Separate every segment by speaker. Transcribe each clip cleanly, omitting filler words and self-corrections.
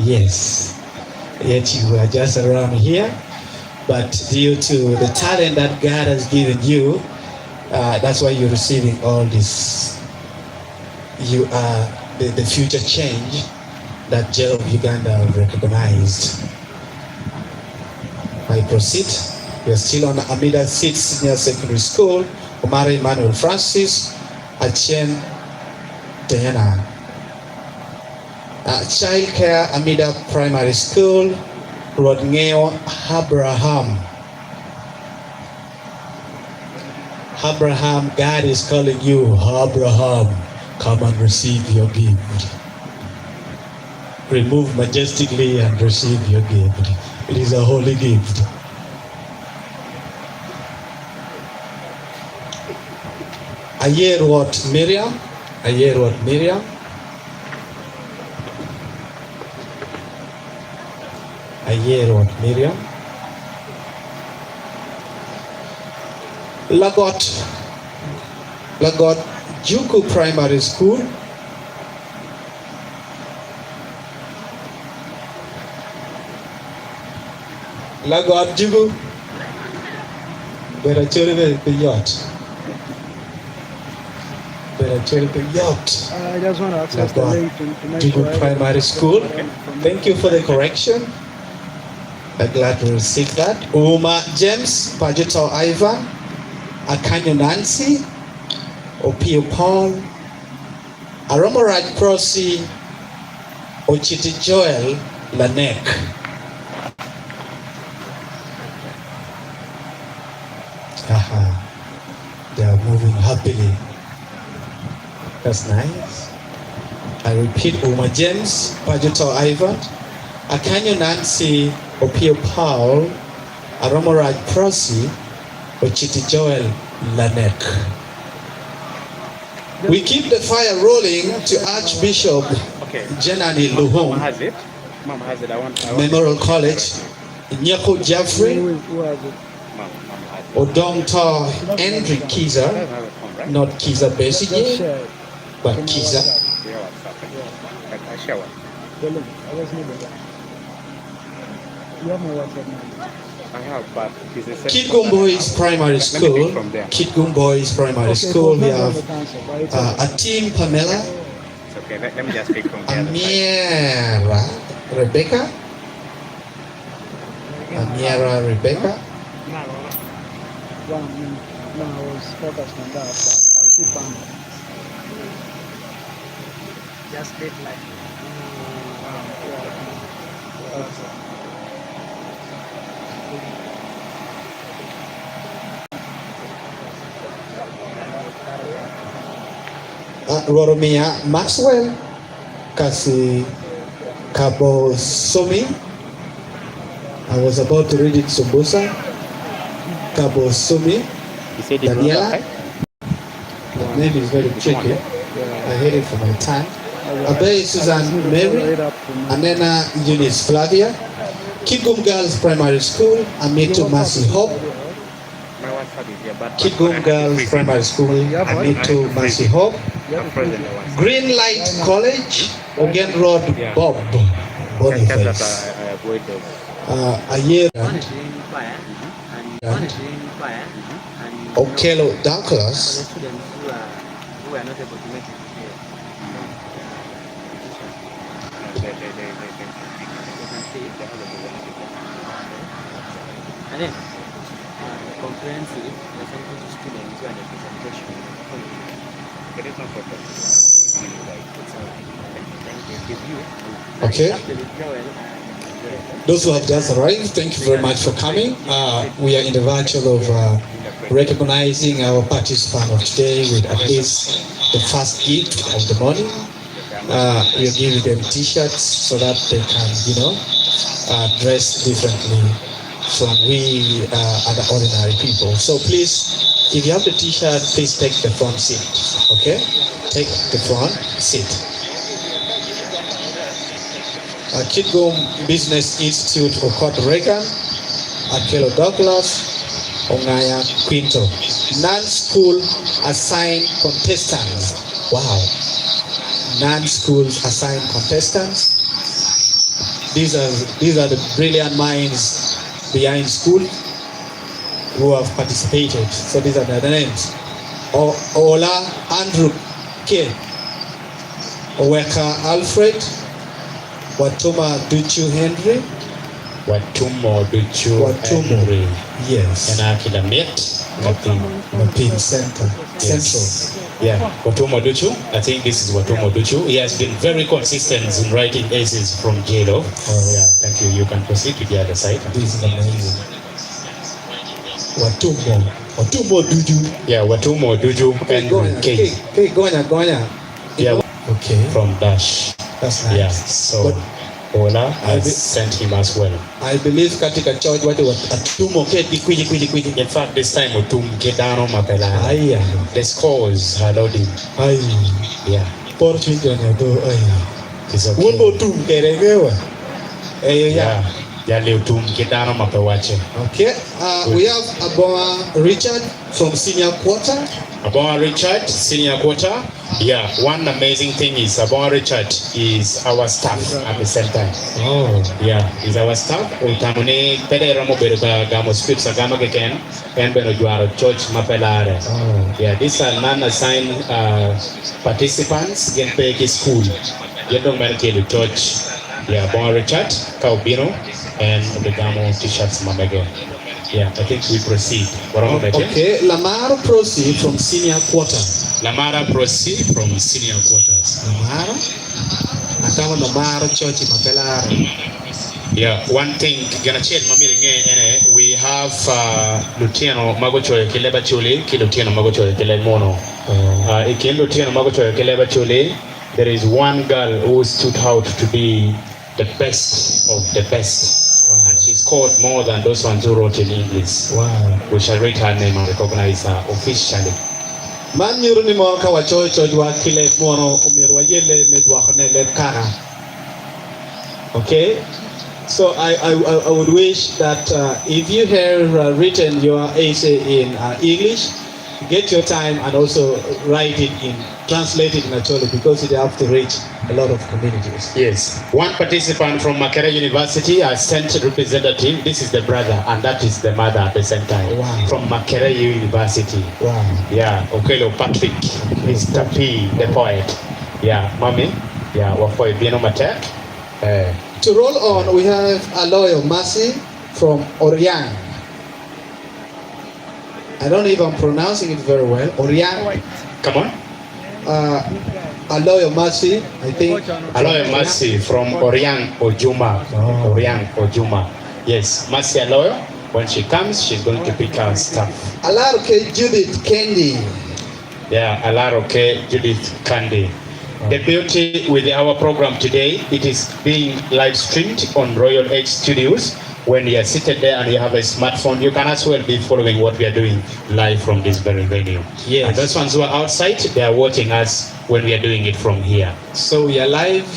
Speaker 1: Yes. Yet you are just around here, but due to the talent that God has given you, that's why you're receiving all this. You are the future change that Jlof Uganda recognized. I proceed. We are still on Amida 6 Senior Secondary School, Omar Emmanuel Francis, Achen Diana. Child Care Amida Primary School, Rodneo Abraham. Abraham, God is calling you. Abraham, come and receive your gift. Remove majestically and receive your gift. It is a holy gift. I hear what Miriam. I hear what Miriam. I hear what Miriam. Lagot Juku Primary School. Lagot Juku. Better tell the yacht.
Speaker 2: I just want to access the link to make
Speaker 1: Juku Primary School. Thank you for the correction. I'm glad to receive that. Uma James, Pajuto Ivan, Akanyo Nancy, Opio Paul, Aromoraj Prosi, Ochiti Joel Lanek. They are moving happily. That's nice. I repeat, Uma James, Pajuto Ivan, Akanyo Nancy, Opio Paul, Aromoraj Prosi, Ochiti Joel Lanek. We keep the fire rolling to Archbishop Jenani Luhong
Speaker 3: Mom has it. I want
Speaker 1: Memorial College, Nyako Jeffrey, Odongta Henry Kiza, not Kiza Besige, but Kiza.
Speaker 3: I have, but
Speaker 1: Kitgum Boys Primary School. Kitgum Boys Primary School. We have Atim Pamela,
Speaker 3: it's okay. Let me just speak from the other side.
Speaker 1: Amiera Rebecca. Amiera Rebecca.
Speaker 2: No, I was focused on that, but I'll keep on. Just did like.
Speaker 1: Roromia Maxwell, Kasi Kabo Somi. I was about to read it Sumbusa. Kabo Somi.
Speaker 3: You said it
Speaker 1: Daniela.
Speaker 3: right?
Speaker 1: The name is very tricky. I heard it from my time. Abe Susan Mary, Anena Eunice Flavia, Kitgum Girls Primary School, Amitu Mercy Hope,
Speaker 3: My wife had it here, but
Speaker 1: Kitgum Girls Primary School, Amitu Mercy Hope, Green Light College, Ogen Road, Bob Boniface,
Speaker 3: avoid those.
Speaker 1: a year Okelo Douglas,
Speaker 3: Who are not able to make it here. And then, comprehensive, there's something to students who are the presentation. It is not perfect.
Speaker 1: okay. Those who have just arrived, thank you very much for coming. We are in the virtual of recognizing our participant of today with at least the first gift of the morning. We're giving them t-shirts so that they can, dress differently from we other ordinary people. So please, if you have the t-shirt, please take the front seat, okay? Take the front seat. Kitgum Business Institute Okot Reagan, Akelo Douglas, Ongaya Quinto. Non-school assigned contestants. Wow. Non-school assigned contestants. these are the brilliant minds behind school who have participated. So these are the names. Ola Andrew K. Oweka Alfred. Watuma Duchu Henry.
Speaker 4: Watumo Duchu Henry.
Speaker 1: Yes.
Speaker 4: And Akidamet.
Speaker 1: Mapin Center.
Speaker 4: Yes.
Speaker 1: Central.
Speaker 4: Yeah, Watumo Duchu. I think this is Watumo Duchu. He has been very consistent in writing essays from Jlof.
Speaker 1: Oh,
Speaker 4: Yeah, thank you. You can proceed to the other side.
Speaker 1: This is amazing. Watumo Duju.
Speaker 4: Yeah, Watumo Duju and K.
Speaker 1: Gonya.
Speaker 4: Yeah,
Speaker 1: Okay.
Speaker 4: from Dash.
Speaker 1: That's nice.
Speaker 4: Yeah, so
Speaker 1: But
Speaker 4: Ola has sent him as well.
Speaker 1: I believe katika church watu watumo keti kwiji.
Speaker 4: In fact, this time Otum Kedano Mapela.
Speaker 1: Aya.
Speaker 4: The scores are loading.
Speaker 1: Ay.
Speaker 4: Yeah,
Speaker 1: Portion jana do ay.
Speaker 4: it's okay.
Speaker 1: Wumbo tum keregewa. Eh yeah.
Speaker 4: Yeah, Otum Kedano Mapewache.
Speaker 1: Okay. We have Aboa Richard from senior quarter.
Speaker 4: Aboa Richard, senior quarter. Yeah, one amazing thing is Aboa Richard is our staff at the same time.
Speaker 1: Oh.
Speaker 4: Yeah, he's our staff. Utamuni pede ramo beruka gamo scripts agama geken and beno juaro church mapelare.
Speaker 1: Oh.
Speaker 4: Yeah, these are non-assigned participants gen peki school. Yedong merkelu church. Yeah, Aboa Richard, Kaubino, and the gamo t-shirts mamege. Yeah, I think we proceed.
Speaker 1: Okay, Lamar proceed from senior quarter.
Speaker 4: Lamara proceed from senior quarters.
Speaker 1: Lamar. Akawa Lamar church mapelare.
Speaker 4: Yeah, one thing gonna change mamiringe we have Lutiano Magocho Keleba Chule, Kilutiano Magocho Kele Mono. Ikin Lutiano Magocho Keleba Chule, there is one girl who stood out to be the best of the best.
Speaker 1: Wow.
Speaker 4: And she scored more than those ones who wrote in English.
Speaker 1: Wow.
Speaker 4: We shall read her name and recognize her officially.
Speaker 1: Man nyuru ni mo ka wa church wa kile mono umiru wa yele medwa khane le kara. Okay? So I would wish that if you have written your essay in English, get your time and also write it in, translate it in Acholi because it have to reach a lot of communities.
Speaker 4: Yes. One participant from Makerere University has sent a representative. This is the brother and that is the mother at the same time.
Speaker 1: Wow.
Speaker 4: From Makerere University.
Speaker 1: Wow.
Speaker 4: Yeah. Okelo Patrick, Mr. P, the poet. Yeah. Mommy. Yeah. Wafoy Bieno Matek.
Speaker 1: To roll on, we have Aloyo Masi from Oriang. I don't know if I'm pronouncing it very well. Oriang.
Speaker 4: Come on.
Speaker 1: Aloyo Masi, I think.
Speaker 4: Aloyo Masi from Oriang Ojuma.
Speaker 1: Oh.
Speaker 4: Oriang Ojuma. Yes. Masi Aloyo. When she comes, she's going to pick her stuff.
Speaker 1: Alaroke Judith Kendi.
Speaker 4: Yeah. Alaroke Judith Kandi. The beauty with our program today, it is being live streamed on Royal Edge Studios. When you are seated there and you have a smartphone, you can as well be following what we are doing live from this very venue.
Speaker 1: Yes.
Speaker 4: And those ones who are outside, they are watching us when we are doing it from here.
Speaker 1: So we are live.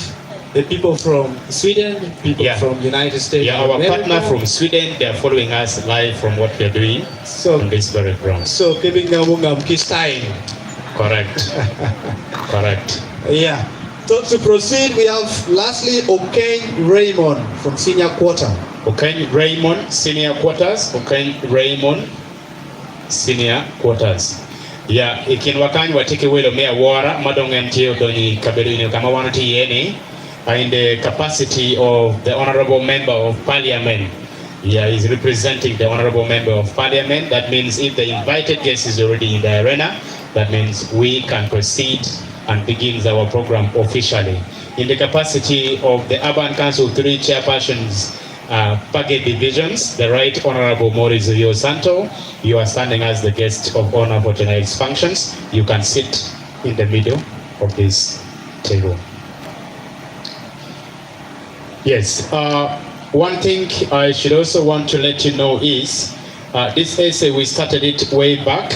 Speaker 1: The people from Sweden, people from United States.
Speaker 4: Yeah, our partner from Sweden, they are following us live from what we are doing on this very ground.
Speaker 1: So keeping Ngam Kistine.
Speaker 4: Correct. Correct.
Speaker 1: Yeah. So to proceed, we have lastly Okane Raymond from senior quarter.
Speaker 4: Okane Raymond, senior quarters. Okane Raymond, senior quarters. Yeah, ikin wakani wateke welo mea wara madongen tiyo doni kaberini kama wanati yeni in the capacity of the honorable member of parliament. Yeah, he's representing the honorable member of parliament. That means if the invited guest is already in the arena, that means we can proceed and begins our program officially. In the capacity of the Urban Council 3 chairpersons, Page divisions, the Right Honorable Maurice Rio Santo, you are standing as the guest of honor for tonight's functions. You can sit in the middle of this table. Yes, one thing I should also want to let you know is this essay, we started it way back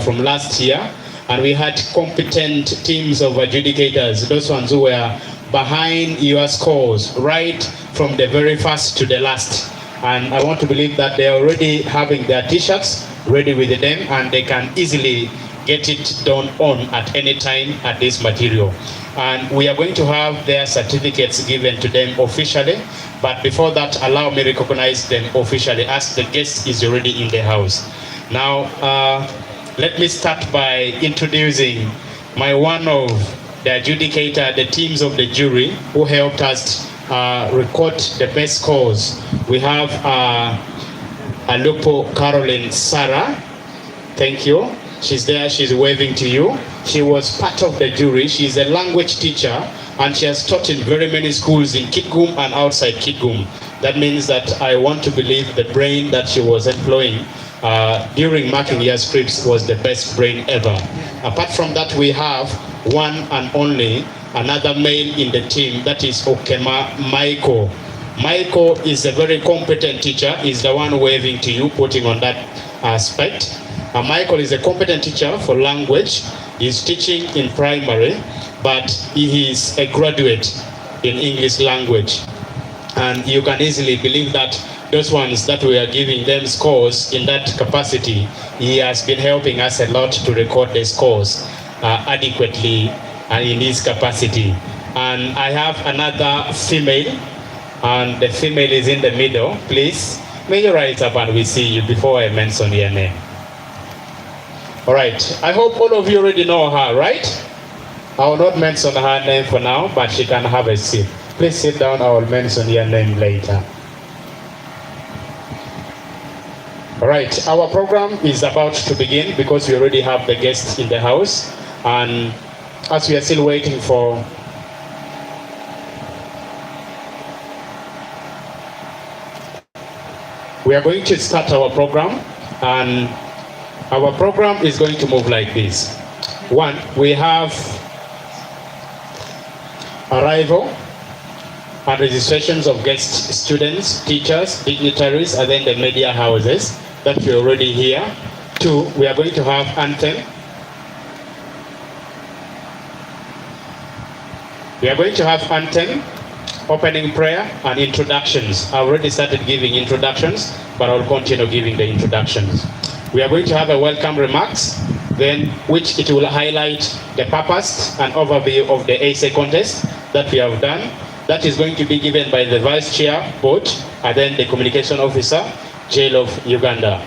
Speaker 4: from last year. And we had competent teams of adjudicators, those ones who were behind your scores, right from the very first to the last. And I want to believe that they're already having their t-shirts ready with them and they can easily get it done on at any time at this material. and we are going to have their certificates given to them officially. But before that, allow me to recognize them officially as the guest is already in the house. Now, let me start by introducing my one of the adjudicator, the teams of the jury who helped us record the best scores. We have Alupo Caroline Sarah. Thank you. She's there, she's waving to you. She was part of the jury. She's a language teacher and she has taught in very many schools in Kitgum and outside Kitgum. That means that I want to believe the brain that she was employing during marking year scripts was the best brain ever. Apart from that, we have one and only another male in the team, that is Okema Michael. Michael is a very competent teacher. He's the one waving to you, putting on that aspect. Michael is a competent teacher for language. He's teaching in primary, but he is a graduate in English language. And you can easily believe that those ones that we are giving them scores in that capacity, he has been helping us a lot to record the scores adequately in his capacity. And I have another female, and the female is in the middle. Please, may you rise up and we see you before I mention your name. All right, I hope all of you already know her, right? I will not mention her name for now, but she can have a seat. Please sit down, I will mention your name later. All right, our program is about to begin because we already have the guests in the house. And as we are still waiting for we are going to start our program, and our program is going to move like this. One, we have arrival and registrations of guest students, teachers, dignitaries, and then the media houses that we already hear. Two, we are going to have anthem. We are going to have anthem, opening prayer, and introductions. I already started giving introductions, but I'll continue giving the introductions. We are going to have a welcome remarks, then which it will highlight the purpose and overview of the essay contest that we have done. That is going to be given by the Vice Chair, Board, and then the Communication Officer, Jlof, Uganda.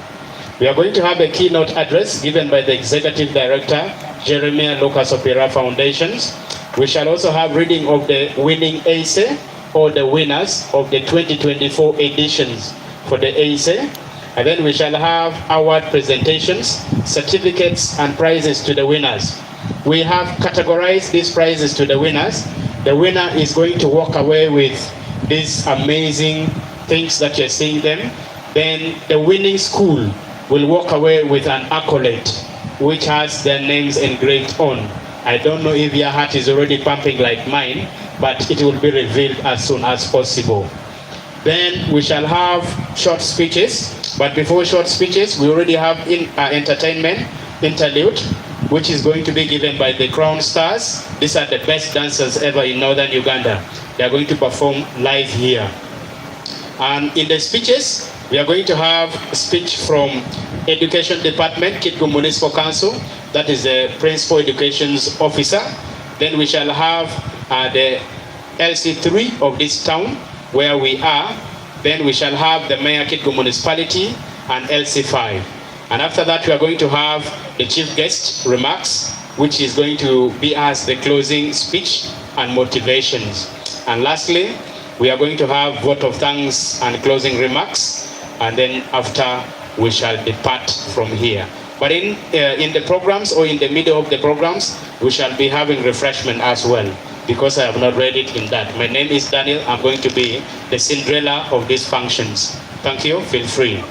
Speaker 4: We are going to have a keynote address given by the Executive Director, Jeremiah Lucas Opira Foundations. We shall also have reading of the winning essay or the winners of the 2024 editions for the essay. And then we shall have award presentations, certificates, and prizes to the winners. We have categorized these prizes to the winners. The winner is going to walk away with these amazing things that you're seeing them. Then the winning school will walk away with an accolade, which has their names engraved on. I don't know if your heart is already pumping like mine, but it will be revealed as soon as possible. Then we shall have short speeches. But before short speeches, we already have entertainment interlude, which is going to be given by the Crown Stars. These are the best dancers ever in northern Uganda. They are going to perform live here. And in the speeches, we are going to have a speech from Education Department, Kitgum Municipal Council. That is the Principal Education Officer. Then we shall have the LC3 of this town, where we are. Then we shall have the Mayor Kitgum Municipality and LC5. And after that, we are going to have the chief guest remarks, which is going to be as the closing speech and motivations. And lastly, we are going to have vote of thanks and closing remarks. And then after, we shall depart from here. But in the programs or in the middle of the programs, we shall be having refreshment as well, because I have not read it in that. My name is Daniel. I'm going to be the Cinderella of these functions. Thank you. Feel free.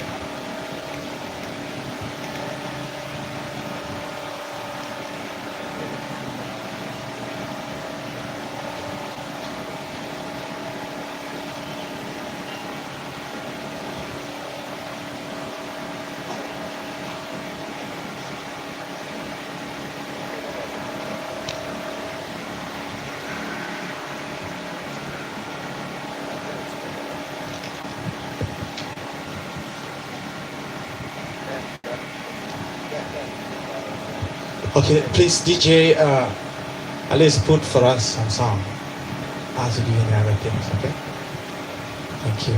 Speaker 1: Okay, please, DJ, at least put for us some song as you do any other things, okay? Thank you.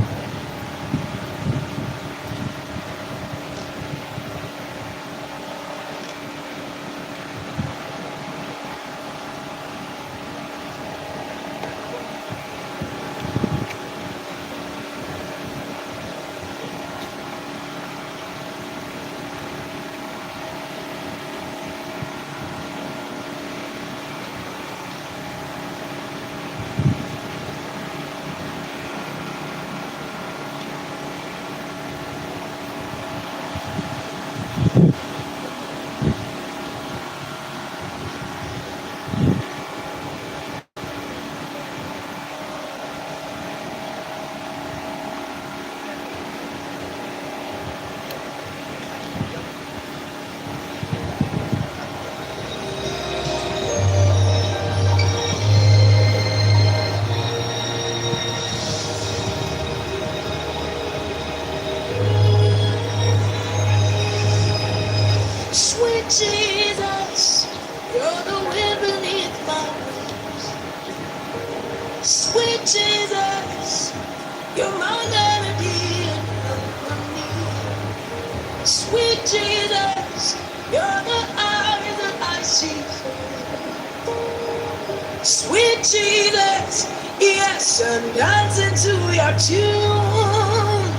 Speaker 5: Sweet Jesus, you're the wind beneath my wings. Sweet Jesus, you're my melody and harmony. Sweet Jesus, you're the eyes that I see. Sweet Jesus, yes, I'm dancing to your tune.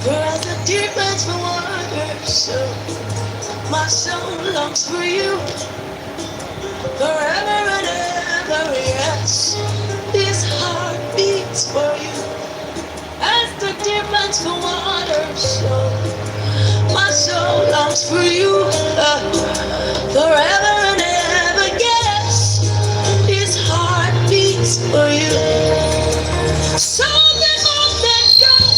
Speaker 5: For as the deep ends for water, so my soul longs for you. Forever and ever, yes, this heart beats for you. As the deep ends for water, so my soul longs for you. Forever and ever, yes, this heart beats for you. Something more than gold.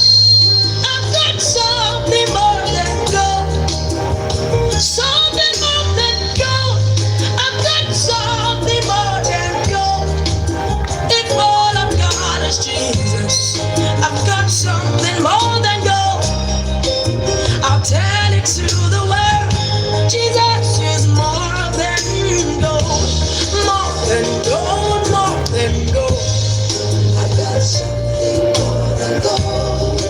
Speaker 5: I've got something more than gold. Something more than gold. I've got something more than gold. If all I've got is Jesus, I've got something more than gold. I'll tell it to the world. Jesus is more than gold. More than gold, more than gold. I've got something more than gold.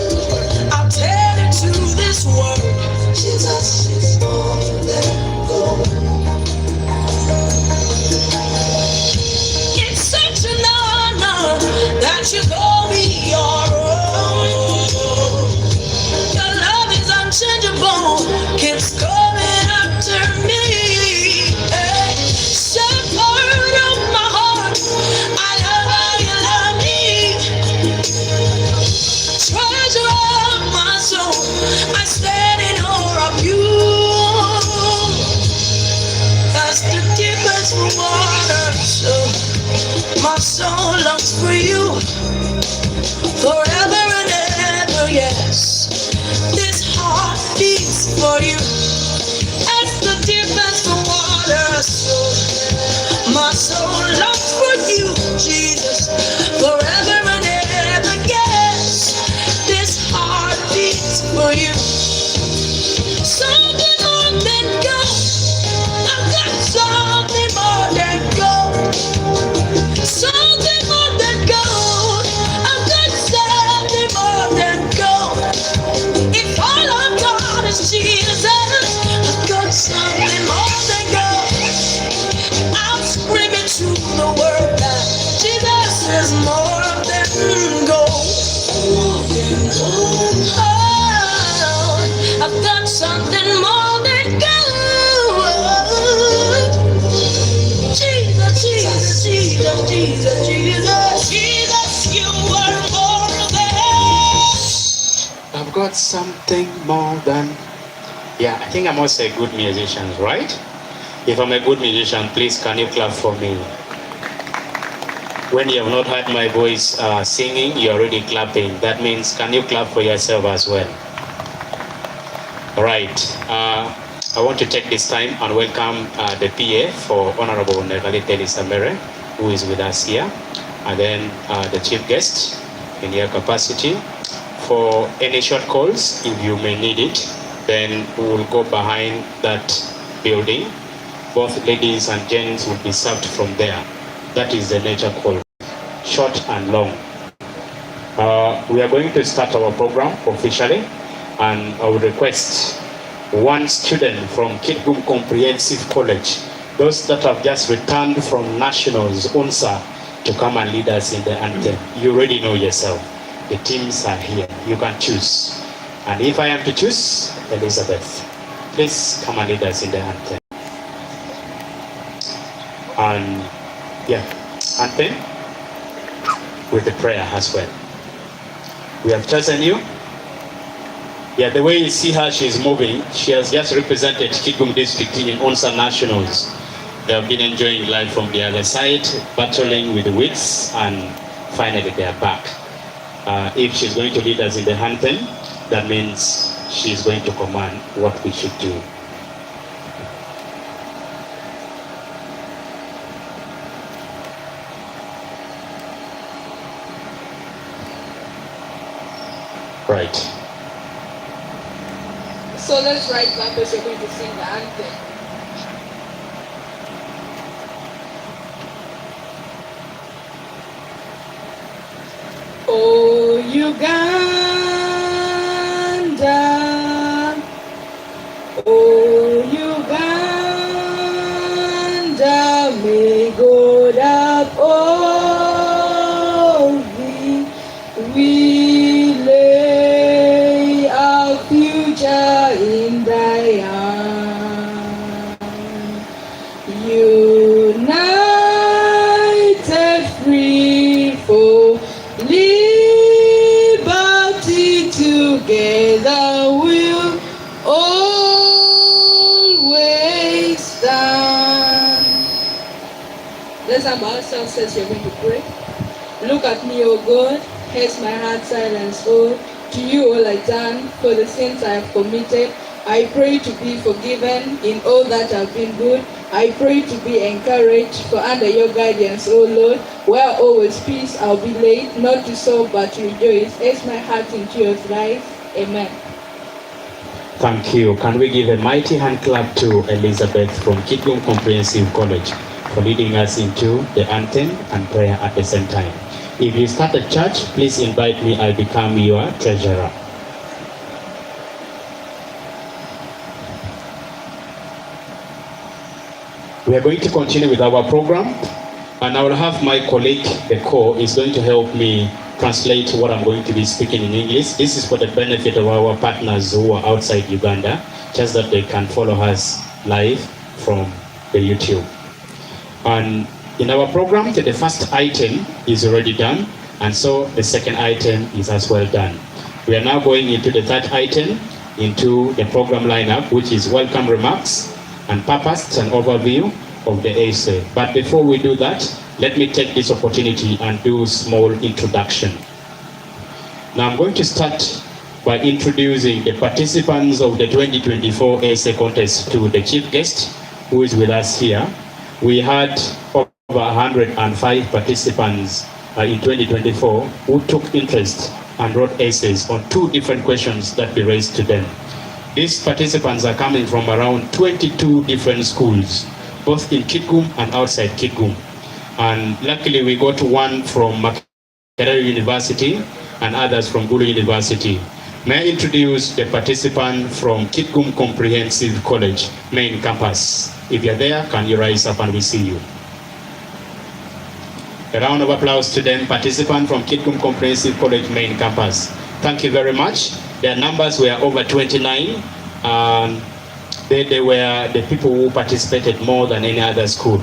Speaker 5: I'll tell it to this world. Jesus is more than gold. It's such an honor that you call me your own. Your love is unchangeable, keeps coming after me. Hey, shepherd of my heart, I love how you love me. Treasure of my soul, I stand in awe of you. That's the difference from water, so my soul longs for you. Forever and ever, yes, this heart beats for you. That's the difference from water, so my soul longs for you, Jesus. Forever and ever, yes, this heart beats for you. Something more than gold. I've got something more than gold. Something more than gold. I've got something more than gold. If all I've got is Jesus, I've got something more than gold. I'm screaming to the world that Jesus is more than gold. More than gold. Oh, I've got something more than gold. Jesus, Jesus, Jesus, Jesus, Jesus, Jesus, you are more than.
Speaker 4: I've got something more than. Yeah, I think I'm also a good musician, right? If I'm a good musician, please can you clap for me? When you have not heard my voice singing, you're already clapping. That means can you clap for yourself as well? All right. I want to take this time and welcome the PA for Honorable Negali Samere, who is with us here, and then the chief guest in your capacity. For any short calls, if you may need it, then we will go behind that building both ladies and gents will be served from there. That is the nature call, short and long. We are going to start our program officially, and I would request one student from Kitgum Comprehensive College, those that have just returned from nationals, UNSA, to come and lead us in the anthem. You already know yourself. The teams are here. You can choose. And if I am to choose, Elizabeth, please come and lead us in the anthem. And yeah, anthem with the prayer as well. We have chosen you. Yeah, the way you see her, she's moving. She has just represented Kitgum District in UNSA Nationals. They have been enjoying life from the other side, battling with the wits, and finally they are back. If she's going to lead us in the anthem, that means she's going to command what we should do. Right.
Speaker 5: So let's write back as you're going to sing the anthem. Oh, Uganda, oh, Uganda, may God uphold thee. We lay our future in thy hand. United, free for liberty, together we'll always stand. Let's have ourselves as you're going to pray. Look at me, O God, here's my heart silence, oh. To you all I turn, for the sins I have committed. I pray to be forgiven in all that have been good. I pray to be encouraged, for under your guidance, O Lord, where always peace I'll be laid, not to sob but to rejoice, as my heart into your life. Amen.
Speaker 4: Thank you. Can we give a mighty hand clap to Elizabeth from Kitgum Comprehensive College for leading us into the anthem and prayer at the same time. If you start a church, please invite me. I'll become your treasurer. We are going to continue with our program, and I will have my colleague, the co, is going to help me translate what I'm going to be speaking in English. This is for the benefit of our partners who are outside Uganda, just that they can follow us live from the YouTube. And in our program, the first item is already done, and so the second item is as well done. We are now going into the third item, into the program lineup, which is welcome remarks and purpose and overview of the essay. But before we do that, let me take this opportunity and do a small introduction. Now I'm going to start by introducing the participants of the 2024 essay contest to the chief guest who is with us here. We had over 105 participants in 2024 who took interest and wrote essays on 2 different questions that we raised to them. These participants are coming from around 22 different schools, both in Kitgum and outside Kitgum. And luckily we got one from Makerere University and others from Gulu University. May I introduce the participant from Kitgum Comprehensive College, main campus. If you're there, can you rise up and we see you? A round of applause to them, participant from Kitgum Comprehensive College, main campus. Thank you very much. Their numbers were over 29. They were the people who participated more than any other school.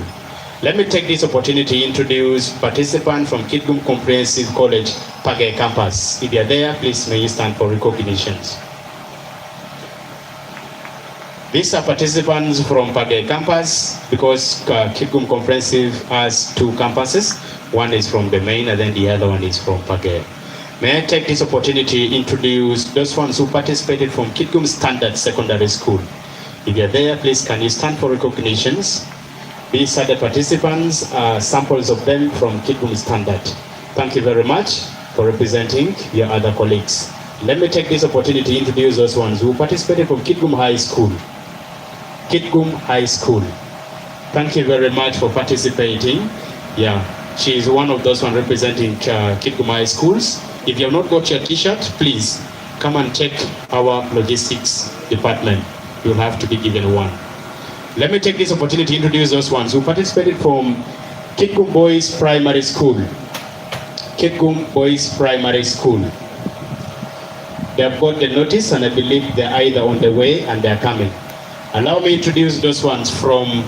Speaker 4: Let me take this opportunity to introduce participant from Kitgum Comprehensive College, Page campus. If you're there, please may you stand for recognitions. These are participants from Page campus because Kitgum Comprehensive has 2 campuses. One is from the main and then the other one is from Page. May I take this opportunity to introduce those ones who participated from Kitgum Standard Secondary School. If you're there, please can you stand for recognitions. These are the participants, samples of them from Kitgum Standard. Thank you very much for representing your other colleagues. Let me take this opportunity to introduce those ones who participated from Kitgum High School. Kitgum High School. Thank you very much for participating. Yeah, she is one of those one representing Kitgum schools. If you have not got your t-shirt, please come and check our logistics department. You'll have to be given one. Let me take this opportunity to introduce those ones who participated from Kitgum Boys Primary School. Kitgum Boys Primary School. They have got the notice and I believe they're either on the way and they're coming. Allow me to introduce those ones from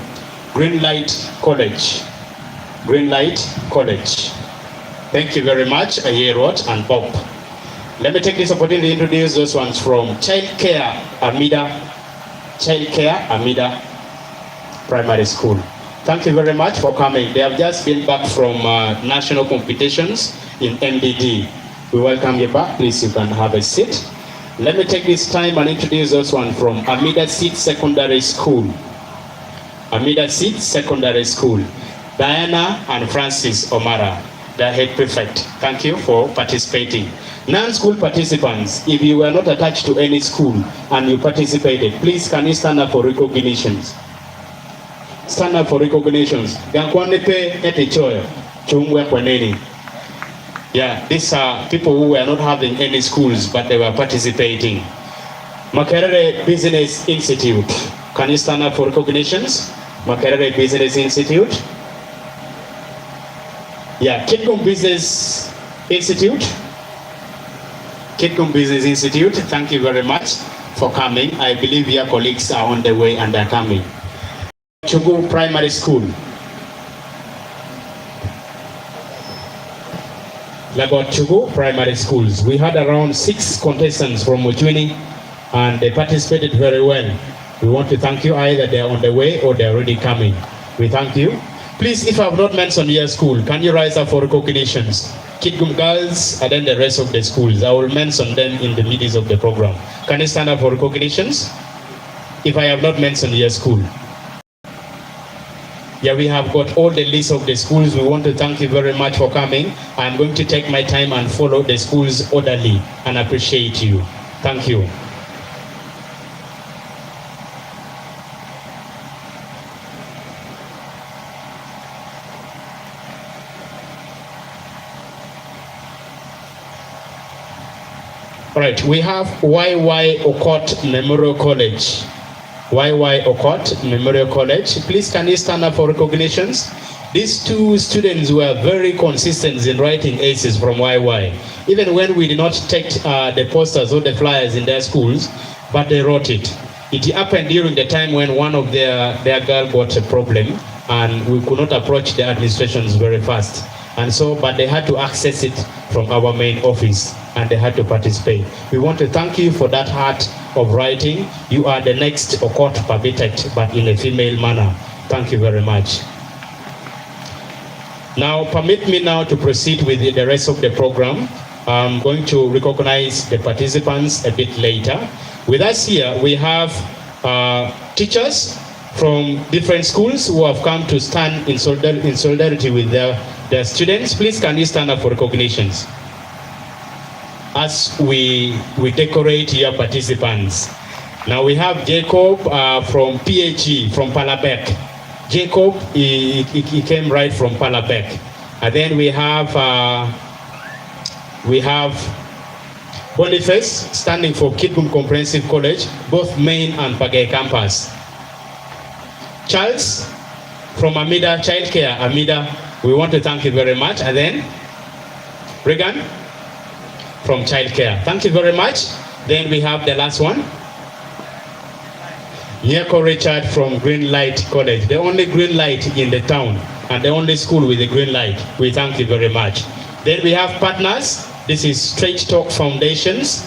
Speaker 4: Greenlight College. Greenlight College. Thank you very much, Ayerot and Bob. Let me take this opportunity to introduce those ones from Childcare Amida Primary School. Thank you very much for coming. They have just been back from national competitions in MDD. We welcome you back. Please, you can have a seat. Let me take this time and introduce those one from Amida Seat Secondary School. Amida Seat Secondary School. Diana and Francis Omara, the head prefect. Thank you for participating. Non-school participants, if you were not attached to any school and you participated, please can you stand up for recognitions? Stand up for recognitions. Yeah, these are people who were not having any schools, but they were participating. Makerere Business Institute. Can you stand up for recognitions? Makerere Business Institute. Yeah, Kitgum Business Institute. Kitgum Business Institute, thank you very much for coming. I believe your colleagues are on the way and they're coming. Chugu Primary School. About Chugu Primary Schools. We had around 6 contestants from Mujuni and they participated very well. We want to thank you, either they're on the way or they're already coming. We thank you. Please, if I have not mentioned your school, can you rise up for recognitions? Kitgum Girls and then the rest of the schools. I will mention them in the middle of the program. Can you stand up for recognitions? If I have not mentioned your school. Yeah, we have got all the list of the schools. We want to thank you very much for coming. I'm going to take my time and follow the schools orderly and appreciate you. Thank you. All right, we have YY Okot Memorial College. YY Okot Memorial College. Please, can you stand up for recognitions? These 2 students were very consistent in writing aces from YY. Even when we did not take the posters or the flyers in their schools, but they wrote it. It happened during the time when one of their girl got a problem and we could not approach the administrations very fast. And so, but they had to access it from our main office and they had to participate. We want to thank you for that heart of writing. You are the next Okot Pabitet, but in a female manner. Thank you very much. Now, permit me now to proceed with the rest of the program. I'm going to recognize the participants a bit later. With us here, we have teachers from different schools who have come to stand in solidarity with their students. Please, can you stand up for recognitions as we decorate your participants. Now we have Jacob from PHE, from Palabek. Jacob, he came right from Palabek. And then we have Boniface, standing for Kitgum Comprehensive College, both main and Pagay campus. Charles from Amida Childcare. Amida, we want to thank you very much. And then Regan from Childcare. Thank you very much. Then we have the last one. Nyeko Richard from Greenlight College, the only green light in the town and the only school with a green light. We thank you very much. Then we have partners. This is Straight Talk Foundations,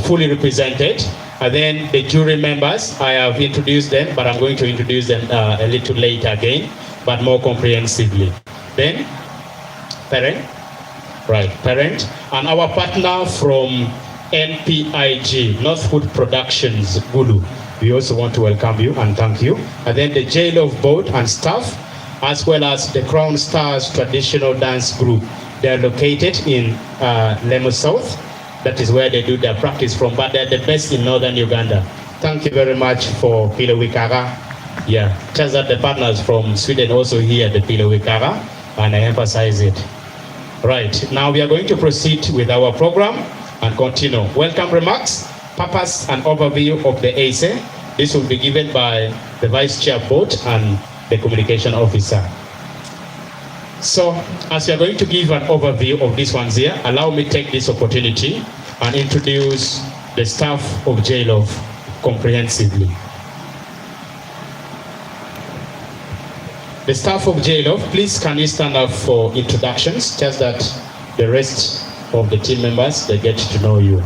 Speaker 4: fully represented. And then the jury members, I have introduced them, but I'm going to introduce them a little later again, but more comprehensively. Then, parent, right, parent, and our partner from NPIG, Northwood Productions, Gulu. We also want to welcome you and thank you. And then the Jlof board and staff, as well as the Crown Stars Traditional Dance Group. They are located in Lemo South. That is where they do their practice from, but they're the best in northern Uganda. Thank you very much for Pilo Wikaga Yeah, just that the partners from Sweden also hear the pillow we cover, and I emphasize it. Right, now we are going to proceed with our program and continue. Welcome remarks, purpose and overview of the ASE. This will be given by the Vice Chair Board and the Communication Officer. So, as we are going to give an overview of this ones here, allow me to take this opportunity and introduce the staff of Jlof comprehensively. The staff of Jlof, please can you stand up for introductions, just that the rest of the team members, they get to know you.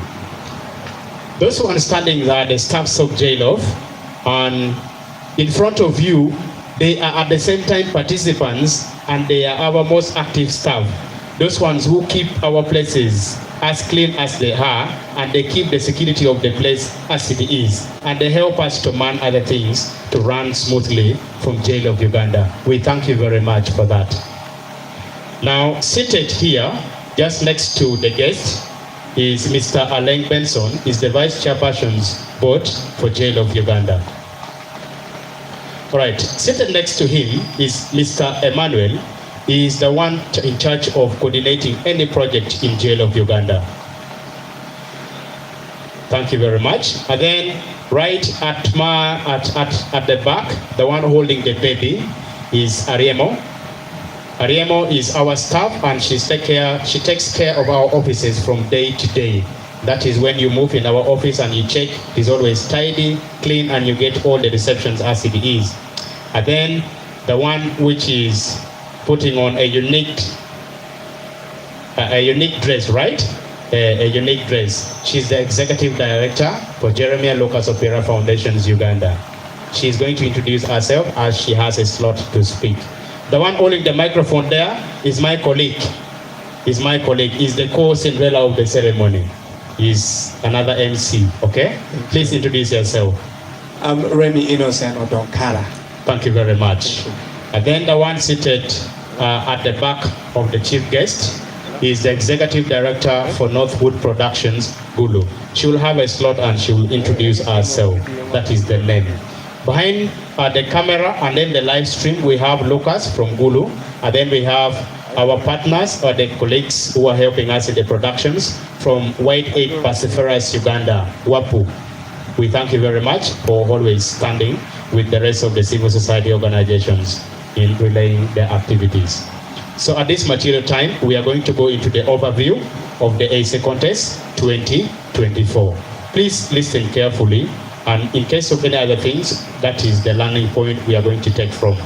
Speaker 4: Those who are standing there, the staffs of Jlof, and in front of you, they are at the same time participants, and they are our most active staff. Those ones who keep our places as clean as they are, and they keep the security of the place as it is, and they help us to man other things to run smoothly from Jlof Uganda. We thank you very much for that. Now, seated here, just next to the guest, is Mr. Alain Benson, is the Vice Chairperson's Board for Jlof Uganda. All right, seated next to him is Mr. Emmanuel. He is the one in charge of coordinating any project in Jlof Uganda. Thank you very much. And then right at the back, the one holding the baby is Ariemo. Ariemo is our staff, and she takes care of our offices from day to day. That is when you move in our office and you check, it's always tidy, clean, and you get all the receptions as it is. And then the one which is putting on a unique dress, right? A unique dress. She's the executive director for Jeremiah Lucas Opira Foundations Uganda. She's going to introduce herself as she has a slot to speak. The one holding the microphone there is my colleague. Is the co-Cinderella of the ceremony. Is another MC, okay? Please introduce yourself.
Speaker 1: I'm Remy Innocent Odonkara.
Speaker 4: Thank you very much. And then the one seated at the back of the chief guest is the executive director for Northwood Productions, Gulu. She will have a slot and she will introduce herself. That is the name. Behind the camera and then the live stream, we have Lucas from Gulu, and then we have our partners or the colleagues who are helping us in the productions from White Aid Perseverance Uganda, WAPU. We thank you very much for always standing with the rest of the civil society organizations in relaying their activities. So at this material time, we are going to go into the overview of the ASE Contest 2024. Please listen carefully, and in case of any other things, that is the learning point we are going to take from.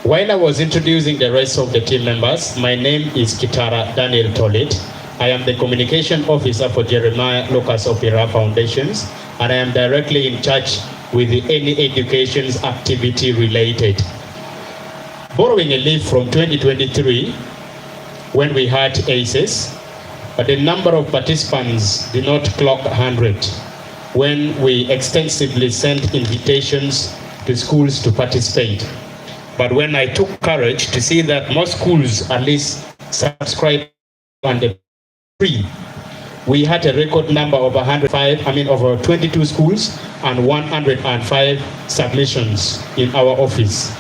Speaker 4: While I was introducing the rest of the team members, my name is Kitara Daniel Tolit. I am the communication officer for Jeremiah Lucas Opira Foundations, and I am directly in charge with any education's activity related. Borrowing a leaf from 2023, when we had ACES, but the number of participants did not clock 100 when we extensively sent invitations to schools to participate. But when I took courage to see that most schools at least subscribe on the free, we had a record number of over 22 schools and 105 submissions in our office.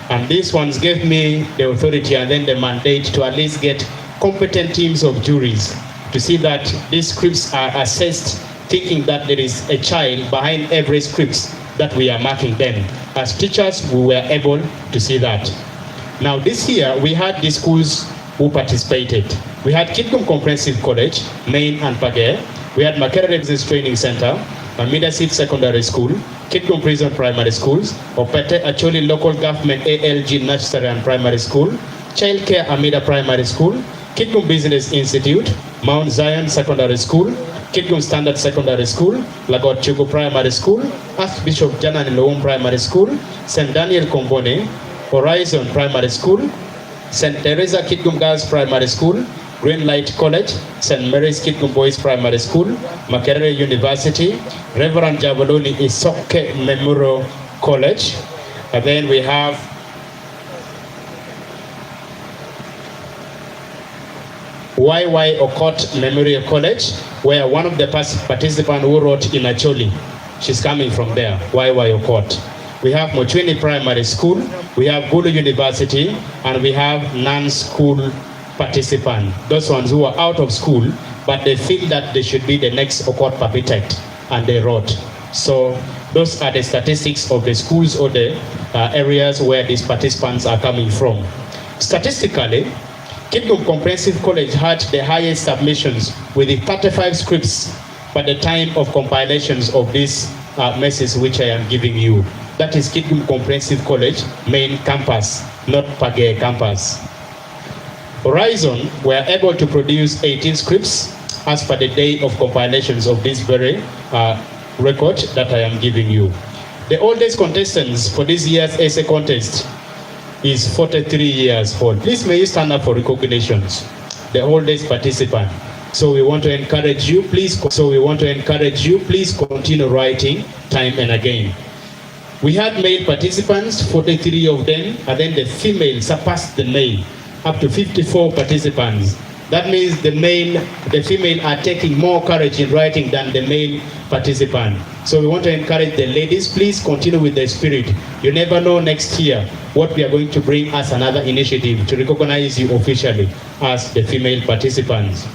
Speaker 4: And these ones gave me the authority and then the mandate to at least get competent teams of juries to see that these scripts are assessed, thinking that there is a child behind every script that we are marking them. As teachers, we were able to see that. Now this year, we had the schools who participated. We had Kitgum Comprehensive College, Main and Pagere. We had Makerere Business Training Center, Amidasit Secondary School, Kitgum Prison Primary Schools, Opete Acholi Local Government ALG Nursery and Primary School, Childcare Amida Primary School, Kitgum Business Institute, Mount Zion Secondary School, Kitgum Standard Secondary School, Lagot Chugu Primary School, Archbishop Janan Loum Primary School, St. Daniel Kombone, Horizon Primary School, St. Teresa Kitgum Girls Primary School, Green Light College, St. Mary's Kitgum Boys Primary School, Makerere University, Reverend Jabaloni Isoke Memorial College, and then we have YY Okot Memorial College, where one of the participants who wrote in Acholi, she's coming from there, Waiwayo Court. We have Mochweni Primary School, we have Gulu University, and we have non-school participants. Those ones who are out of school, but they feel that they should be the next Okot Papitet, and they wrote. So those are the statistics of the schools or the areas where these participants are coming from. Statistically, Kidgum Comprehensive College had the highest submissions with the 35 scripts by the time of compilations of this message which I am giving you. That is Kidgum Comprehensive College main campus, not Page campus. Horizon were able to produce 18 scripts as per the day of compilations of this very record that I am giving you. The oldest contestants for this year's essay contest is 43 years old. Please may you stand up for recognitions. The oldest participant. So we want to encourage you, please continue writing time and again. We had male participants, 43 of them, and then the female surpassed the male, up to 54 participants. That means the female are taking more courage in writing than the male participant. So we want to encourage the ladies, please continue with the spirit. You never know next year what we are going to bring as another initiative to recognize you officially as the female participants.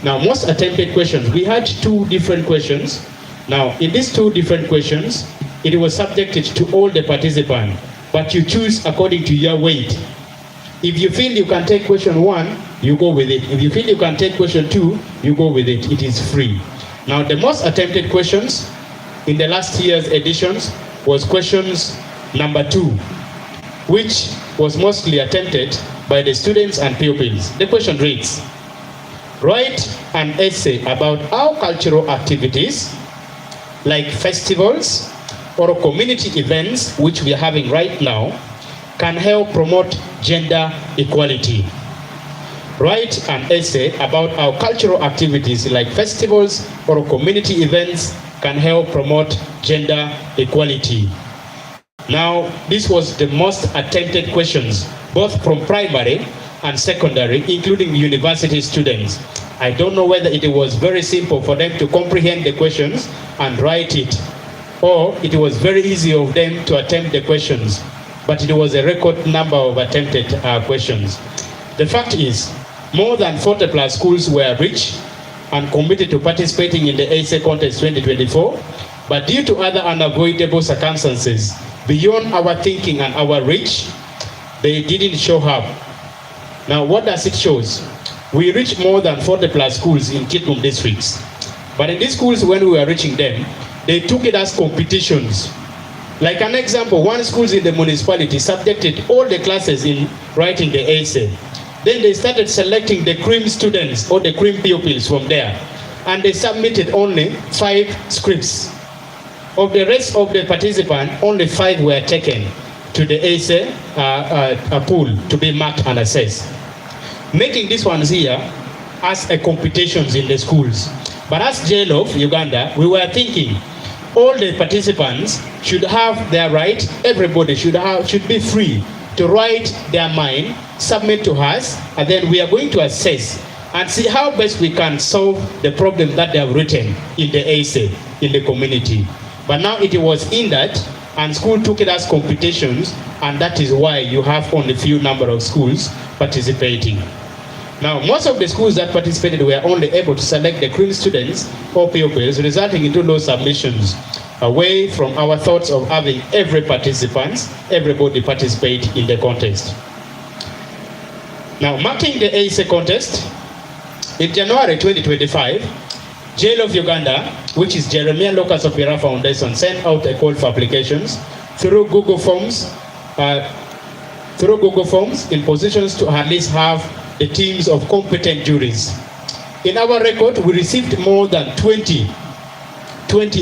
Speaker 4: Now, most attempted questions, we had 2 different questions. Now, in these 2 different questions, it was subjected to all the participants, but you choose according to your weight. If you feel you can take question 1, you go with it. If you feel you can take question 2, you go with it. It is free. Now, the most attempted questions in the last year's editions was questions number 2, which was mostly attempted by the students and pupils. The question reads, write an essay about how cultural activities like festivals or community events, which we are having right now, can help promote gender equality. Write an essay about how cultural activities like festivals or community events can help promote gender equality. Now, this was the most attempted questions, both from primary and secondary, including university students. I don't know whether it was very simple for them to comprehend the questions and write it, or it was very easy of them to attempt the questions, but it was a record number of attempted questions. The fact is, more than 40 plus schools were reached and committed to participating in the essay contest 2024, but due to other unavoidable circumstances beyond our thinking and our reach, they didn't show up. Now, what does it show? We reached more than 40 plus schools in Kidgum districts. But in these schools, when we were reaching them, they took it as competitions. Like an example, one school in the municipality subjected all the classes in writing the essay. Then they started selecting the cream students or the cream pupils from there. And they submitted only 5 scripts. Of the rest of the participants, only 5 were taken to the essay pool to be marked and assessed. Making these ones here as a competitions in the schools. But as Jlof, Uganda, we were thinking all the participants should have their right, everybody should be free to write their mind, submit to us, and then we are going to assess and see how best we can solve the problem that they have written in the essay in the community. But now it was in that, and school took it as competitions, and that is why you have only few number of schools participating. Now, most of the schools that participated were only able to select the cream students or pupils, resulting into low submissions, away from our thoughts of having everybody participate in the contest. Now, marking the essay contest, in January 2025, Jlof Uganda, which is Jeremiah Lucas Opira Foundation, sent out a call for applications through Google Forms in positions to at least have the teams of competent juries. In our record, we received more than 20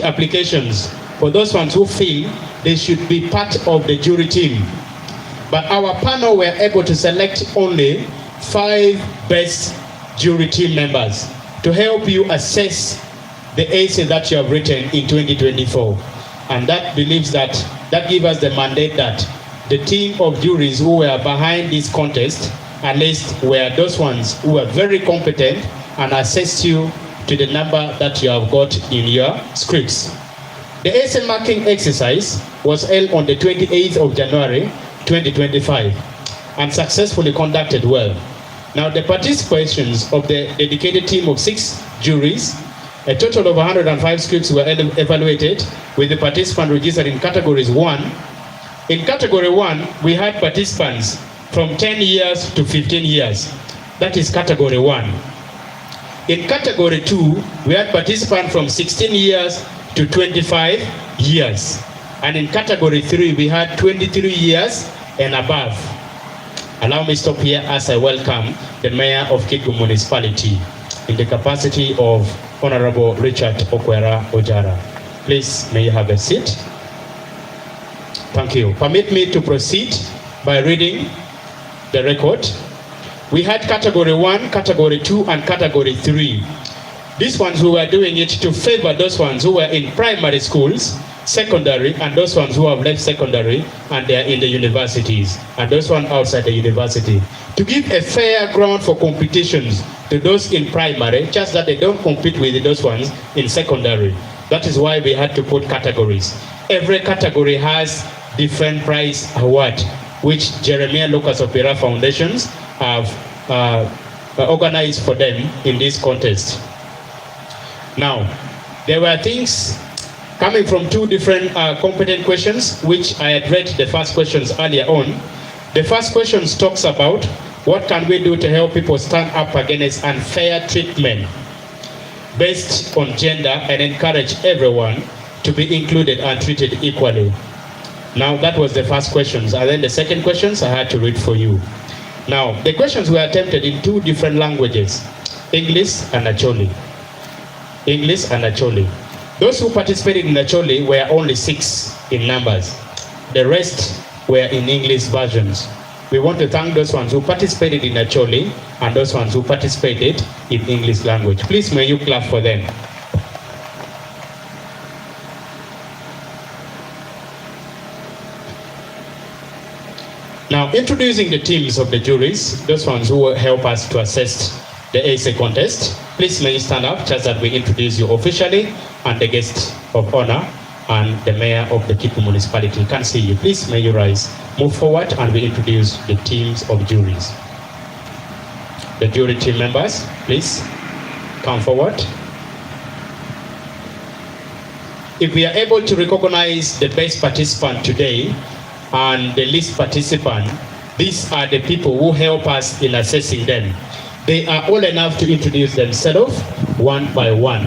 Speaker 4: applications for those ones who feel they should be part of the jury team. But our panel were able to select only 5 best jury team members to help you assess the essay that you have written in 2024. And that gives us the mandate that the team of juries who were behind this contest at least were those ones who were very competent and assessed you to the number that you have got in your scripts. The essay marking exercise was held on the 28th of January 2025 and successfully conducted well. Now, the participations of the dedicated team of 6 juries, a total of 105 scripts were evaluated, with the participants registered in categories 1. In category 1, we had participants from 10 years to 15 years. That is category 1. In category 2, we had participants from 16 years to 25 years. And in category 3, we had 23 years and above. Allow me to stop here as I welcome the Mayor of Kitgum Municipality in the capacity of Honorable Richard Opira Ojara. Please, may you have a seat. Thank you. Permit me to proceed by reading the record. We had category 1, category 2, and category 3. These ones who were doing it to favor those ones who were in primary schools, secondary, and those ones who have left secondary and they are in the universities, and those ones outside the university. To give a fair ground for competitions to those in primary, just that they don't compete with those ones in secondary. That is why we had to put categories. Every category has different prize award, which Jeremiah Lucas Opira Foundations have organized for them in this contest. Now, there were things coming from 2 different competent questions, which I had read the first questions earlier on. The first question talks about what can we do to help people stand up against unfair treatment based on gender and encourage everyone to be included and treated equally. Now, that was the first questions. And then the second questions I had to read for you. Now, the questions were attempted in 2 different languages, English and Acholi. English and Acholi. Those who participated in Acholi were only 6 in numbers. The rest were in English versions. We want to thank those ones who participated in Acholi and those ones who participated in English language. Please, may you clap for them. Now, introducing the teams of the juries, those ones who will help us to assess the essay contest. Please, may you stand up just that we introduce you officially, and the guest of honor and the mayor of the Kitgum Municipality can see you. Please, may you rise, move forward, and we introduce the teams of juries. The jury team members, please come forward. If we are able to recognize the best participant today and the least participant, these are the people who help us in assessing them. They are all enough to introduce themselves one by one.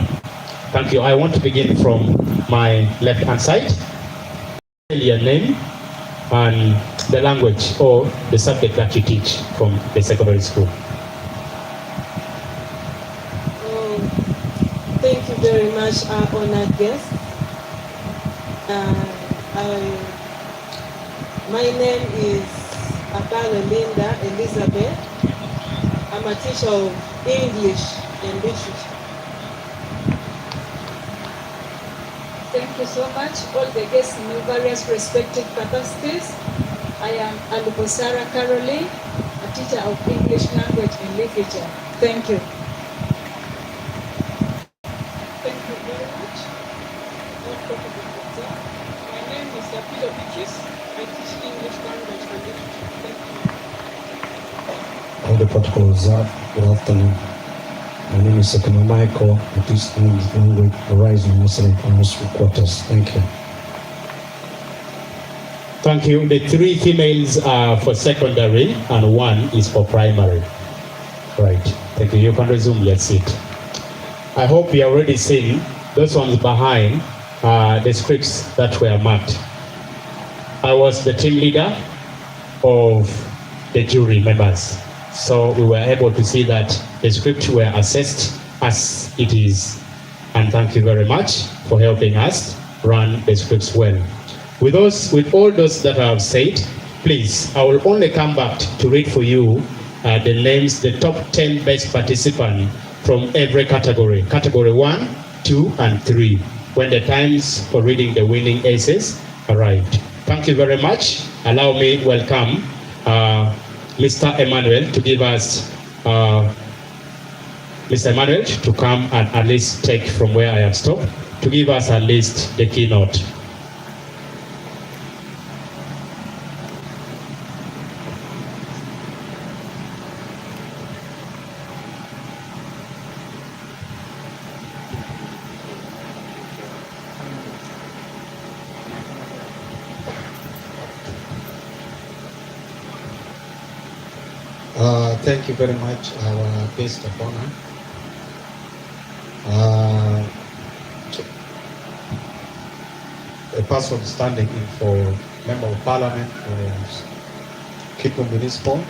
Speaker 4: Thank you. I want to begin from my left-hand side. Tell your name and the language or the subject that you teach from the secondary school.
Speaker 6: Thank you very much, honored guest. My name is Opira Linda Elizabeth. I'm a teacher of English and literature.
Speaker 7: Thank you so much, all the guests in your various respective capacities. I am Alubosara Caroline, a teacher of English language and literature. Thank you.
Speaker 8: Thank you very much. My name is Opira. I teach English language and literature. Thank you.
Speaker 1: All the protocols up. Good afternoon. My name is Sekuma Michael. I teach English language, Horizon Muslim Primary School quarters. Thank you.
Speaker 4: Thank you. The 3 females are for secondary and 1 is for primary. Right. Thank you. You can resume your seat. I hope you already seen those ones behind the scripts that were marked. I was the team leader of the jury members. So we were able to see that the scripts were assessed as it is. And thank you very much for helping us run the scripts well. With all those that I have said, please, I will only come back to read for you the names, the top 10 best participants from every category. Category 1, 2, and 3, when the times for reading the winning essays arrived. Thank you very much. Allow me to welcome Mr. Emmanuel to give us Mr. Emmanuel to come and at least take from where I have stopped to give us at least the keynote.
Speaker 1: Thank you very much, our guest of honor. A person standing in for Member of Parliament for Kitgum Municipal,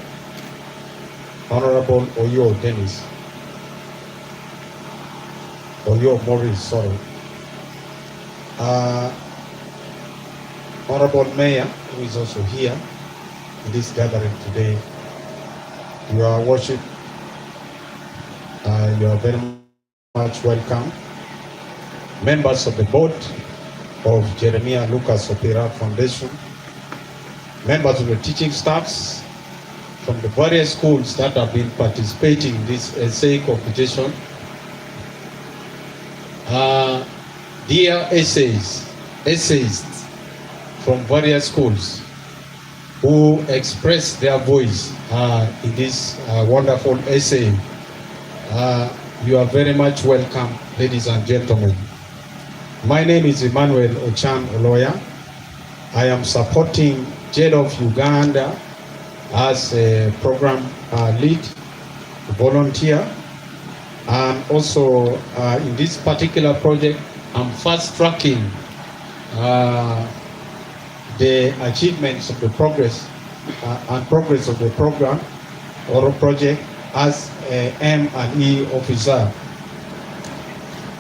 Speaker 1: Honorable Oyo Dennis. Oyo Maurice, sorry. Honorable Mayor, who is also here in this gathering today. Your worship, you are very much welcome. Members of the board of Jeremiah Lucas Opira Foundation, members of the teaching staffs from the various schools that have been participating in this essay competition, dear essayists from various schools who express their voice in this wonderful essay. You are very much welcome, ladies and gentlemen. My name is Emmanuel Ochan Oloya. I am supporting Jlof Uganda as a program lead, volunteer, and also in this particular project, I'm fast-tracking the achievements of the progress and progress of the program or project as a M&E officer.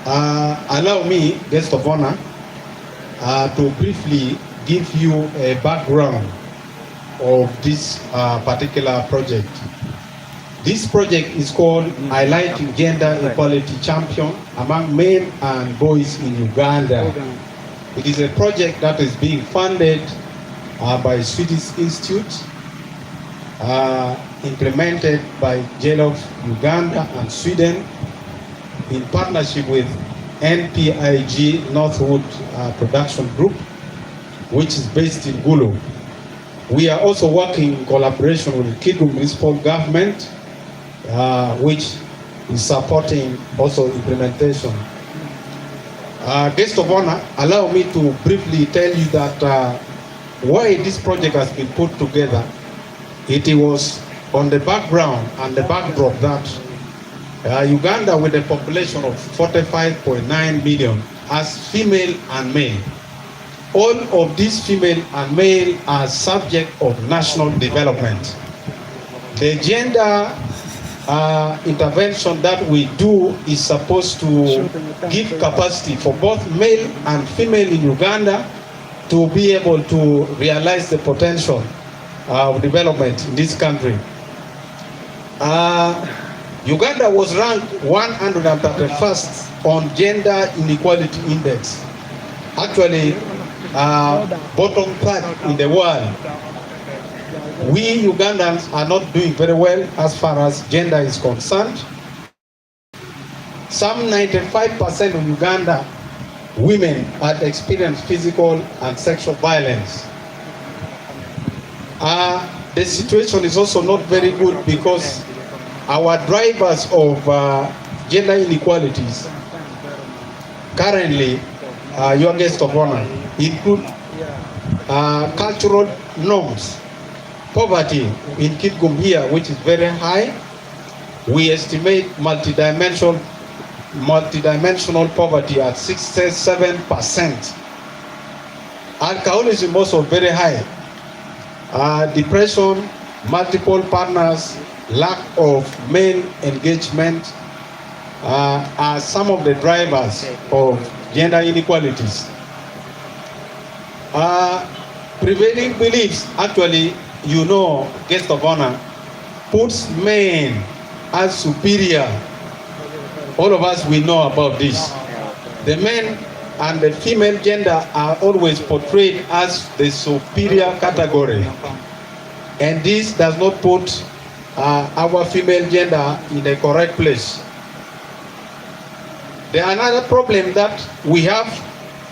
Speaker 1: Allow me, guest of honor, to briefly give you a background of this particular project. This project is called Highlighting Gender Equality Champion among men and boys in Uganda. It is a project that is being funded by Swedish Institute, implemented by Jlof Uganda and Sweden in partnership with NPIG Northwood Production Group, which is based in Gulu. We are also working in collaboration with the Kitgum Municipal Government, which is supporting also implementation. Guest of honor, allow me to briefly tell you that why this project has been put together. It was on the background and the backdrop that Uganda, with a population of 45.9 million, has female and male. All of these female and male are subject of national development. The gender intervention that we do is supposed to give capacity for both male and female in Uganda to be able to realize the potential of development in this country. Uganda was ranked 131st on Gender Inequality Index. Actually, bottom third in the world. We Ugandans are not doing very well as far as gender is concerned. Some 95% of Uganda women had experienced physical and sexual violence. The situation is also not very good because our drivers of gender inequalities currently, your guest of honor, include cultural norms. Poverty in Kitgum here, which is very high. We estimate multidimensional poverty at 67%. Alcoholism also very high. Depression, multiple partners, lack of male engagement are some of the drivers of gender inequalities. Prevailing beliefs, actually, you know, guest of honor, puts men as superior. All of us, we know about this. The men and the female gender are always portrayed as the superior category. And this does not put our female gender in the correct place. The another problem that we have,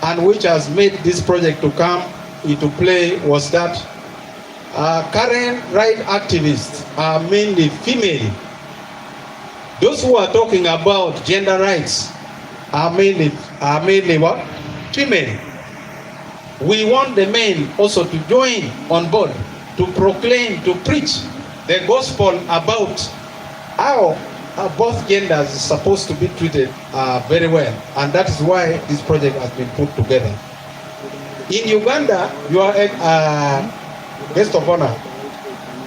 Speaker 1: and which has made this project to come into play, was that current right activists are mainly female. Those who are talking about gender rights are mainly what? Female. We want the men also to join on board, to proclaim, to preach the gospel about how both genders are supposed to be treated very well. And that is why this project has been put together. In Uganda, you are a guest of honor.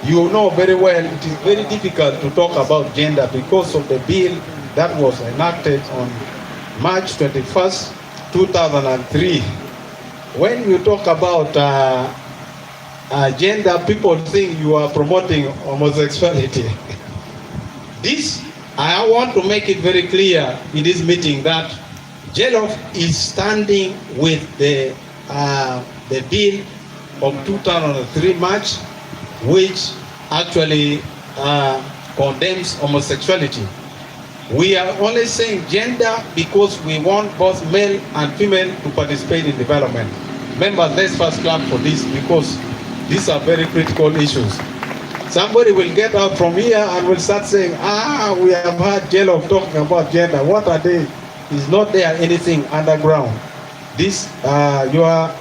Speaker 1: You know very well it is very difficult to talk about gender because of the bill that was enacted on March 21st, 2003. When you talk about gender, people think you are promoting homosexuality. This, I want to make it very clear in this meeting that Jlof is standing with the bill of 2003 March, which actually condemns homosexuality. We are only saying gender because we want both male and female to participate in development. Members, let's first clap for this because these are very critical issues. Somebody will get out from here and will start saying, we have heard Jlof talking about gender. What are they? Is not there anything underground? This, you are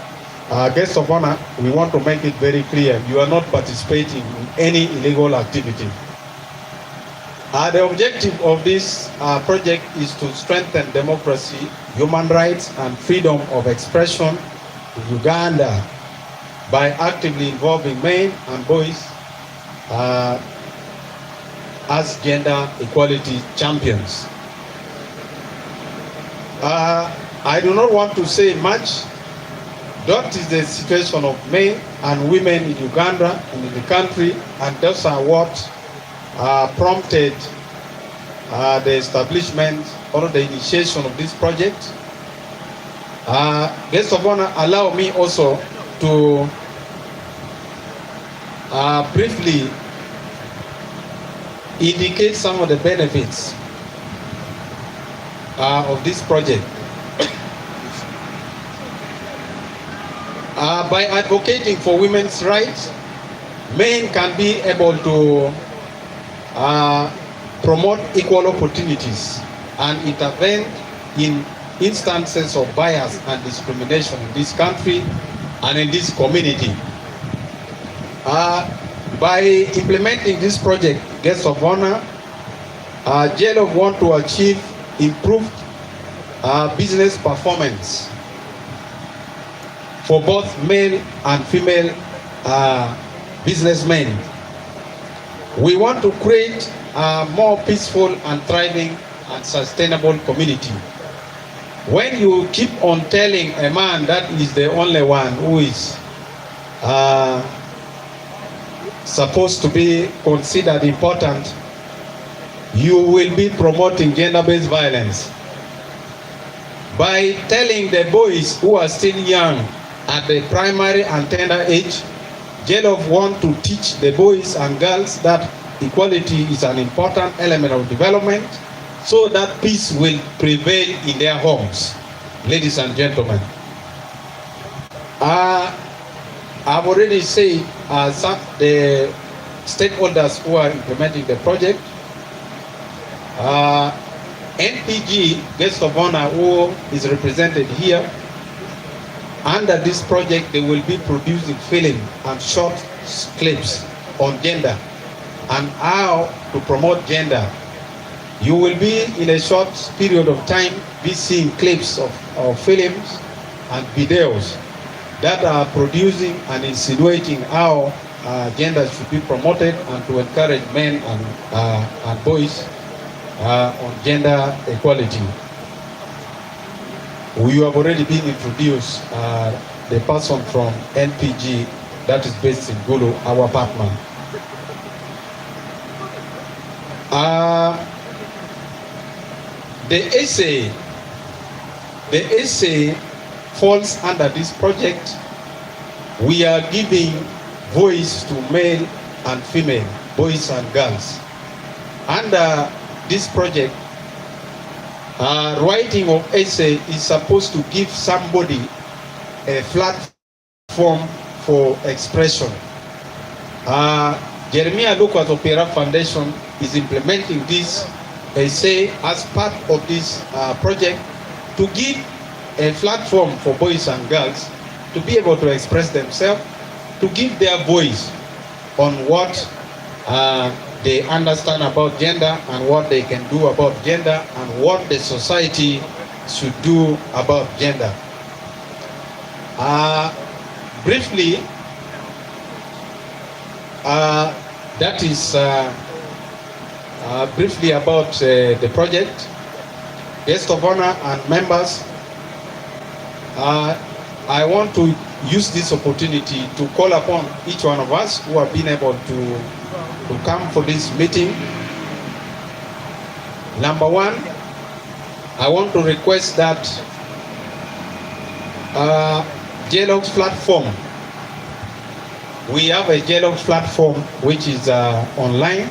Speaker 1: guest of honor, we want to make it very clear. You are not participating in any illegal activity. The objective of this project is to strengthen democracy, human rights, and freedom of expression in Uganda by actively involving men and boys as gender equality champions. I do not want to say much. That is the situation of men and women in Uganda and in the country, and those are what prompted the establishment or the initiation of this project. Guest of honor, allow me also to briefly indicate some of the benefits of this project. By advocating for women's rights, men can be able to promote equal opportunities and intervene in instances of bias and discrimination in this country and in this community. By implementing this project, Guests of Honor, Jlof want to achieve improved business performance for both male and female businessmen. We want to create a more peaceful and thriving and sustainable community. When you keep on telling a man that is the only one who is supposed to be considered important, you will be promoting gender-based violence. By telling the boys who are still young at the primary and tender age, Jlof want to teach the boys and girls that equality is an important element of development so that peace will prevail in their homes. Ladies and gentlemen, I've already said the stakeholders who are implementing the project. NPG, Guest of Honor, who is represented here, under this project they will be producing film and short clips on gender and how to promote gender. You will be in a short period of time be seeing clips of films and videos that are producing and insinuating how gender should be promoted and to encourage men and boys on gender equality. You have already been introduced, the person from NPG that is based in Gulu, our partner. The essay falls under this project. We are giving voice to male and female, boys and girls. Under this project, Writing of essay is supposed to give somebody a platform for expression. Jeremiah Lucas Opira Foundation is implementing this essay as part of this project to give a platform for boys and girls to be able to express themselves, to give their voice on what they understand about gender and what they can do about gender and what the society should do about gender. Briefly, that is briefly about the project. Guest of honor and members, I want to use this opportunity to call upon each one of us who have been able to come for this meeting. Number one, I want to request that Jlof platform. We have a Jlof platform which is online.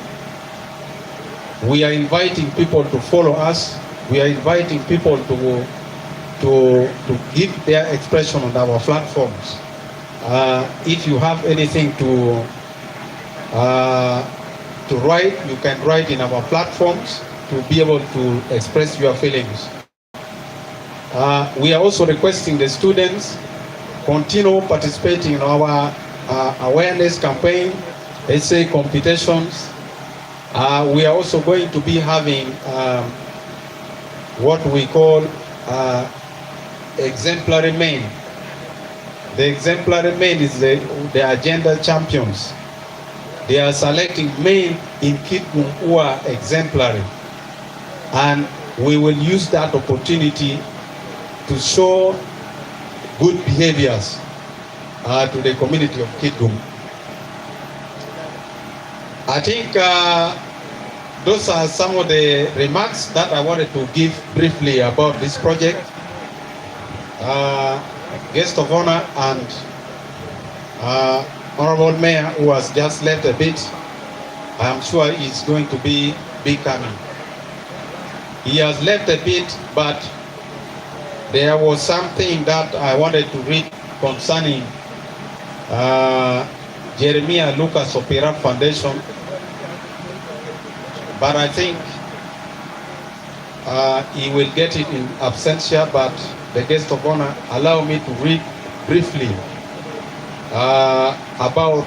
Speaker 1: We are inviting people to follow us. We are inviting people to give their expression on our platforms. If you have anything to write, you can write in our platforms to be able to express your feelings. We are also requesting the students continue participating in our awareness campaign, essay competitions. We are also going to be having what we call exemplary men. The exemplary men is the agenda champions. They are selecting men in Kitgum who are exemplary, and we will use that opportunity to show good behaviors to the community of Kitgum. I think those are some of the remarks that I wanted to give briefly about this project. Guest of honor and Honorable Mayor, who has just left a bit, I am sure he's going to be coming. He has left a bit, but there was something that I wanted to read concerning Jeremiah Lucas Opira Foundation, but I think he will get it in absentia, but the guest of honor, allow me to read briefly about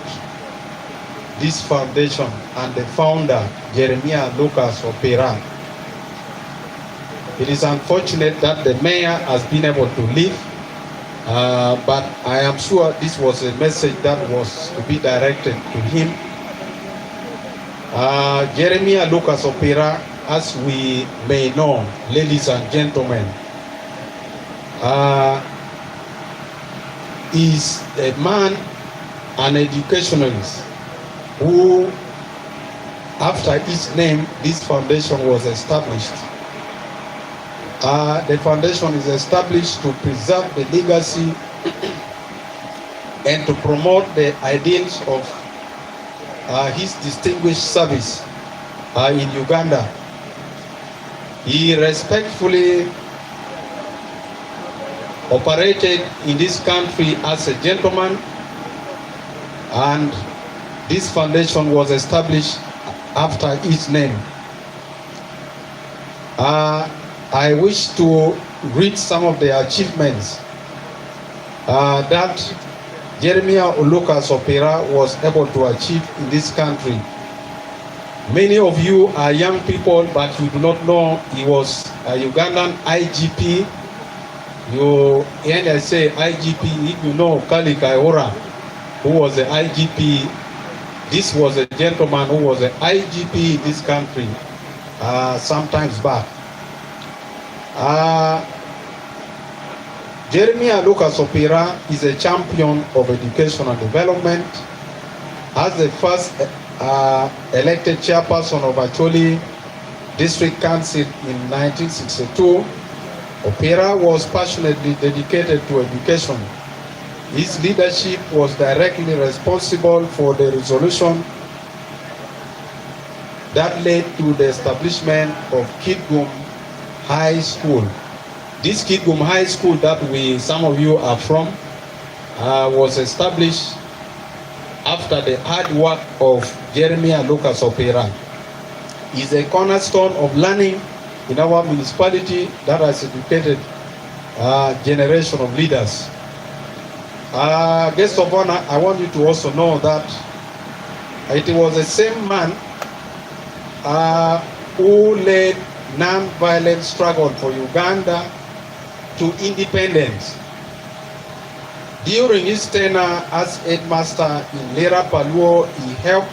Speaker 1: this foundation and the founder, Jeremiah Lucas Opira. It is unfortunate that the mayor has been able to leave, but I am sure this was a message that was to be directed to him. Jeremiah Lucas Opira, as we may know, ladies and gentlemen, is a man, an educationalist, who, after his name, this foundation was established. The foundation is established to preserve the legacy and to promote the ideals of his distinguished service in Uganda. He respectfully operated in this country as a gentleman, and this foundation was established after his name. I wish to read some of the achievements that Jeremiah Lucas Opira was able to achieve in this country. Many of you are young people, but you do not know he was a Ugandan IGP. And I say IGP, if you know Kali Kaiora, who was the IGP, this was a gentleman who was an IGP in this country sometimes back. Jeremiah Lucas Opira is a champion of education and development. As the first elected chairperson of Acholi District Council in 1962, Opira was passionately dedicated to education. His leadership was directly responsible for the resolution that led to the establishment of Kitgum High School. This Kidgum High School that some of you are from, was established after the hard work of Jeremiah Lucas Opira. Is a cornerstone of learning in our municipality that has educated a generation of leaders. Guest of honor, I want you to also know that it was the same man who led non-violent struggle for Uganda to independence. During his tenure as headmaster in Lera Paluo, he helped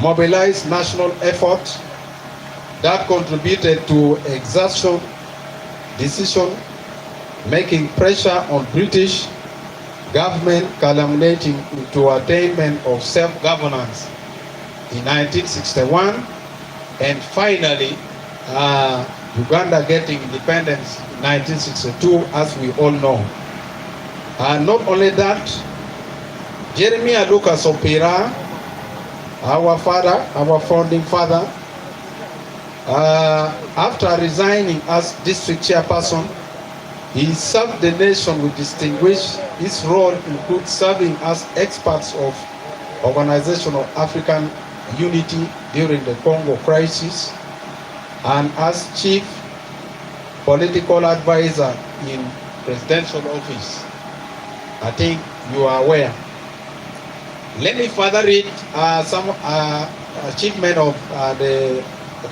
Speaker 1: mobilize national effort that contributed to exertion, decision, making pressure on British government culminating into attainment of self-governance in 1961, and finally Uganda getting independence in 1962, as we all know. Not only that, Jeremiah Lucas Opira, our father, our founding father, after resigning as district chairperson, he served the nation with distinguish. His role includes serving as experts of Organization of African Unity during the Congo crisis and as chief political advisor in presidential office. I think you are aware. Let me further read some achievement of the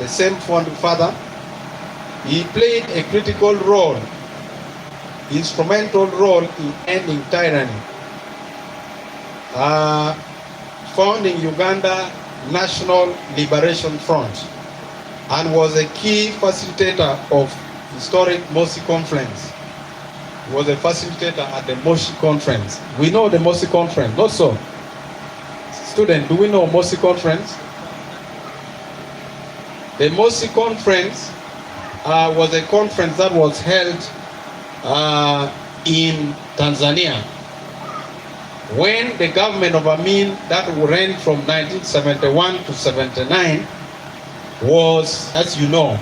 Speaker 1: same founding father. He played a critical role, instrumental role in ending tyranny, founding Uganda National Liberation Front, and was a key facilitator of historic Mosi Conference. He was a facilitator at the Mosi Conference. We know the Mosi Conference, not so? Student, do we know Mosi Conference? The Mosi Conference was a conference that was held in Tanzania when the government of Amin that ran from 1971 to 79 was, as you know,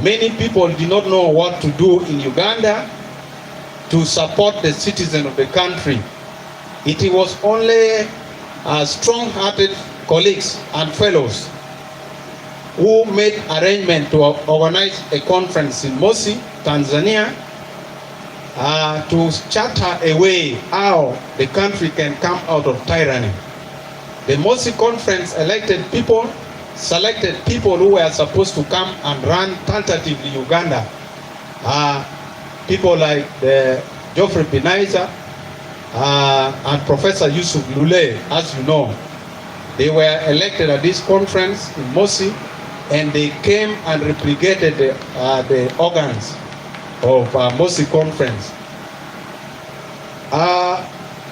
Speaker 1: many people did not know what to do in Uganda to support the citizens of the country. It was only strong-hearted colleagues and fellows who made arrangement to organize a conference in Mosi, Tanzania, to charter a way how the country can come out of tyranny. The Mosi Conference selected people who were supposed to come and run tentatively Uganda. People like the Geoffrey Binaiza and Professor Yusuf Lule, as you know. They were elected at this conference in Mosi, and they came and replicated the organs of Mosi Conference.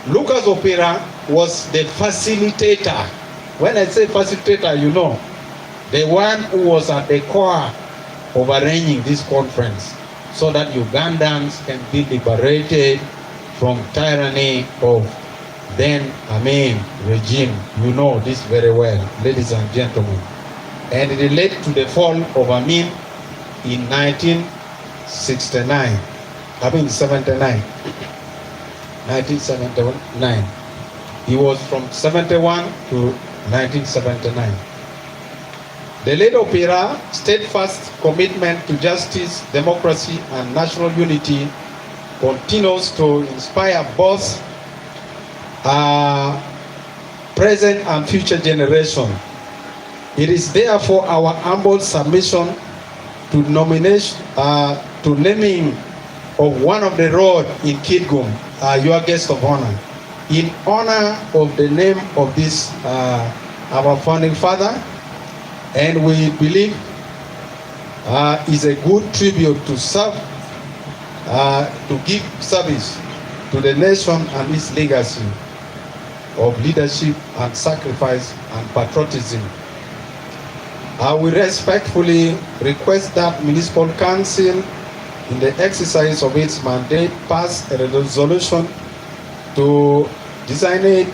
Speaker 1: Lucas Opira was the facilitator. When I say facilitator, you know, the one who was at the core of arranging this conference so that Ugandans can be liberated from tyranny of then Amin regime. You know this very well, ladies and gentlemen. And it led to the fall of Amin in 1979. 1979. He was from 71 to 1979. The late Opira steadfast commitment to justice, democracy, and national unity continues to inspire both present and future generations. It is therefore our humble submission to naming of one of the road in Kidgum, your guest of honor, in honor of the name of this our founding father, and we believe is a good tribute to serve, to give service to the nation and its legacy of leadership and sacrifice and patriotism. We respectfully request that Municipal Council, in the exercise of its mandate, pass a resolution to designate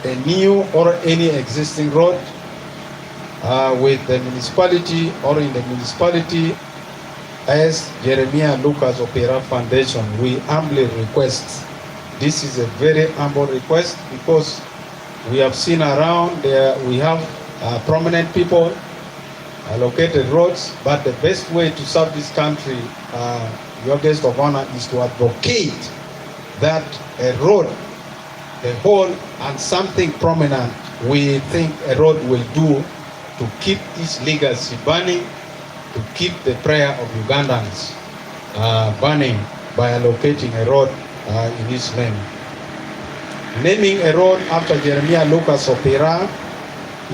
Speaker 1: a new or any existing road with the municipality or in the municipality as Jeremiah Lucas Opira Foundation, we humbly request. This is a very humble request because we have seen around there we have prominent people, allocated roads, but the best way to serve this country, your guest of honor, is to advocate that a road, a hole and something prominent, we think a road will do to keep this legacy burning, to keep the prayer of Ugandans burning by allocating a road in his name. Naming a road after Jeremiah Lucas Opira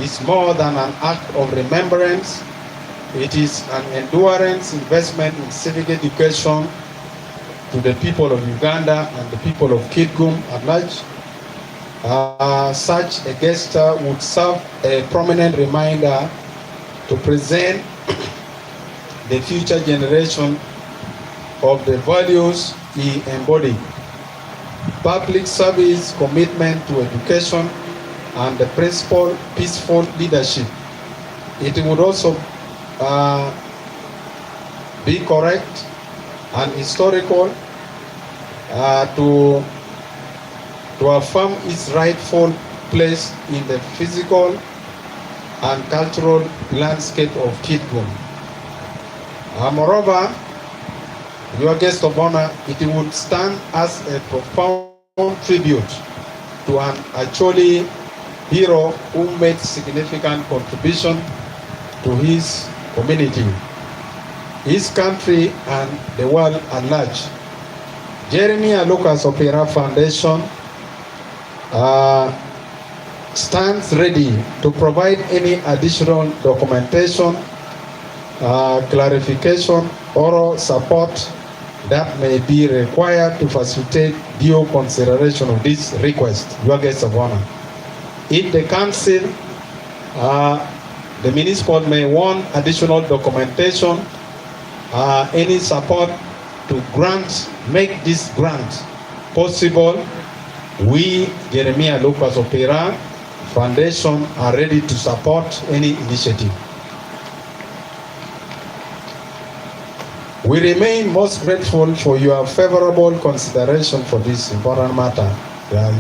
Speaker 1: is more than an act of remembrance. It is an endurance investment in civic education to the people of Uganda and the people of Kitgum at large. Such a gesture would serve a prominent reminder to present the future generation of the values he embodied. Public service, commitment to education, and the principle peaceful leadership. It would also be correct and historical to affirm its rightful place in the physical and cultural landscape of Kitgum. Moreover, your guest of honor, it would stand as a profound tribute to an actually hero who made significant contribution to his community, his country, and the world at large. Jeremiah Lucas Opira Foundation stands ready to provide any additional documentation, clarification, or support that may be required to facilitate due consideration of this request, your guest of honor. If the council, the municipal may want additional documentation, any support to grant, make this grant possible, we, Jeremiah Lucas Opira Foundation, are ready to support any initiative. We remain most grateful for your favorable consideration for this important matter.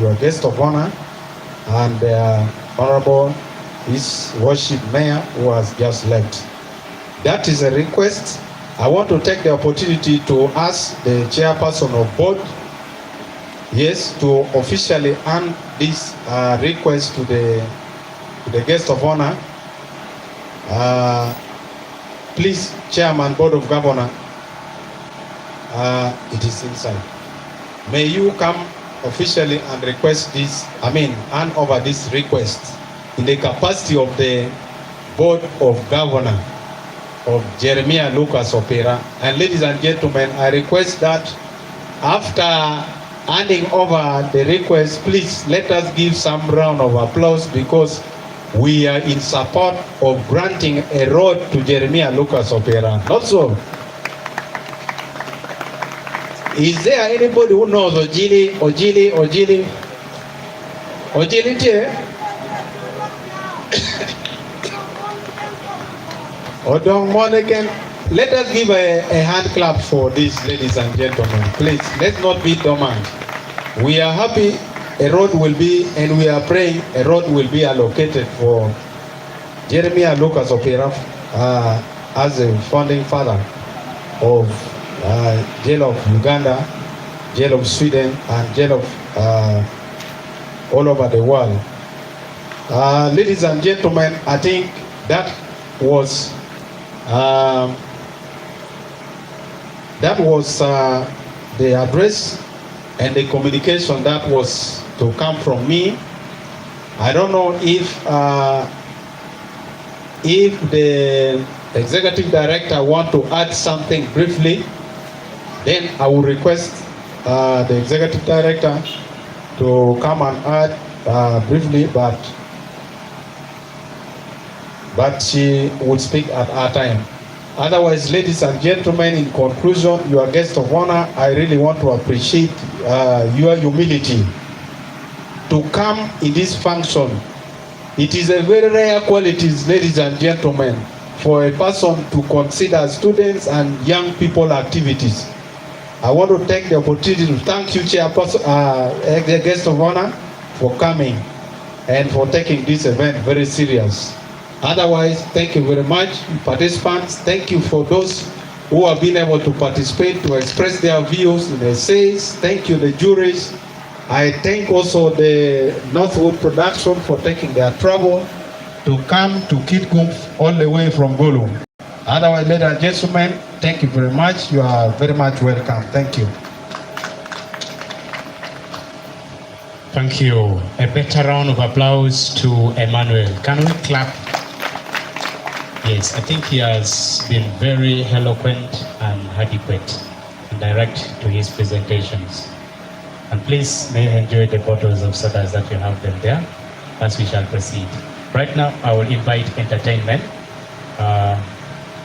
Speaker 1: Your guest of honor and Honorable His Worship Mayor who has just left. That is a request. I want to take the opportunity to ask the chairperson of board, yes, to officially hand this request to the guest of honor. Please, Chairman, Board of Governor, it is inside. May you come officially and request this, hand over this request in the capacity of the Board of Governor of Jeremiah Lucas Opira. And ladies and gentlemen, I request that after handing over the request, please let us give some round of applause because we are in support of granting a road to Jeremiah Lucas Opira. Not so. Is there anybody who knows Ojili tie? Odong Moneken. Let us give a hand clap for this, ladies and gentlemen. Please, let's not be dormant. We are happy a road will be, and we are praying a road will be allocated for Jeremiah Lucas Opira as a founding father of Jlof Uganda, Jlof Sweden, and Jlof all over the world. Ladies and gentlemen, I think that was the address and the communication that was to come from me. I don't know if the executive director want to add something briefly. Then I will request the executive director to come and add briefly, but she would speak at our time. Otherwise, ladies and gentlemen, in conclusion, your guest of honor, I really want to appreciate your humility to come in this function
Speaker 9: It is a very rare quality, ladies and gentlemen, for a person to consider students and young people activities. I want to take the opportunity to thank you, Chairperson, the guest of honor, for coming and for taking this event very serious. Otherwise, thank you very much, participants. Thank you for those who have been able to participate, to express their views in essays. Thank you, the juries. I thank also the Northwood Production for taking their trouble to come to Kitgum all the way from Gulu. Otherwise, ladies and gentlemen, thank you very much. You are very much welcome. Thank you.
Speaker 4: Thank you. A better round of applause to Emmanuel. Can we clap? Yes, I think he has been very eloquent and adequate and direct to his presentations. And please may enjoy the bottles of sodas that you have them there as we shall proceed. Right now, I will invite entertainment.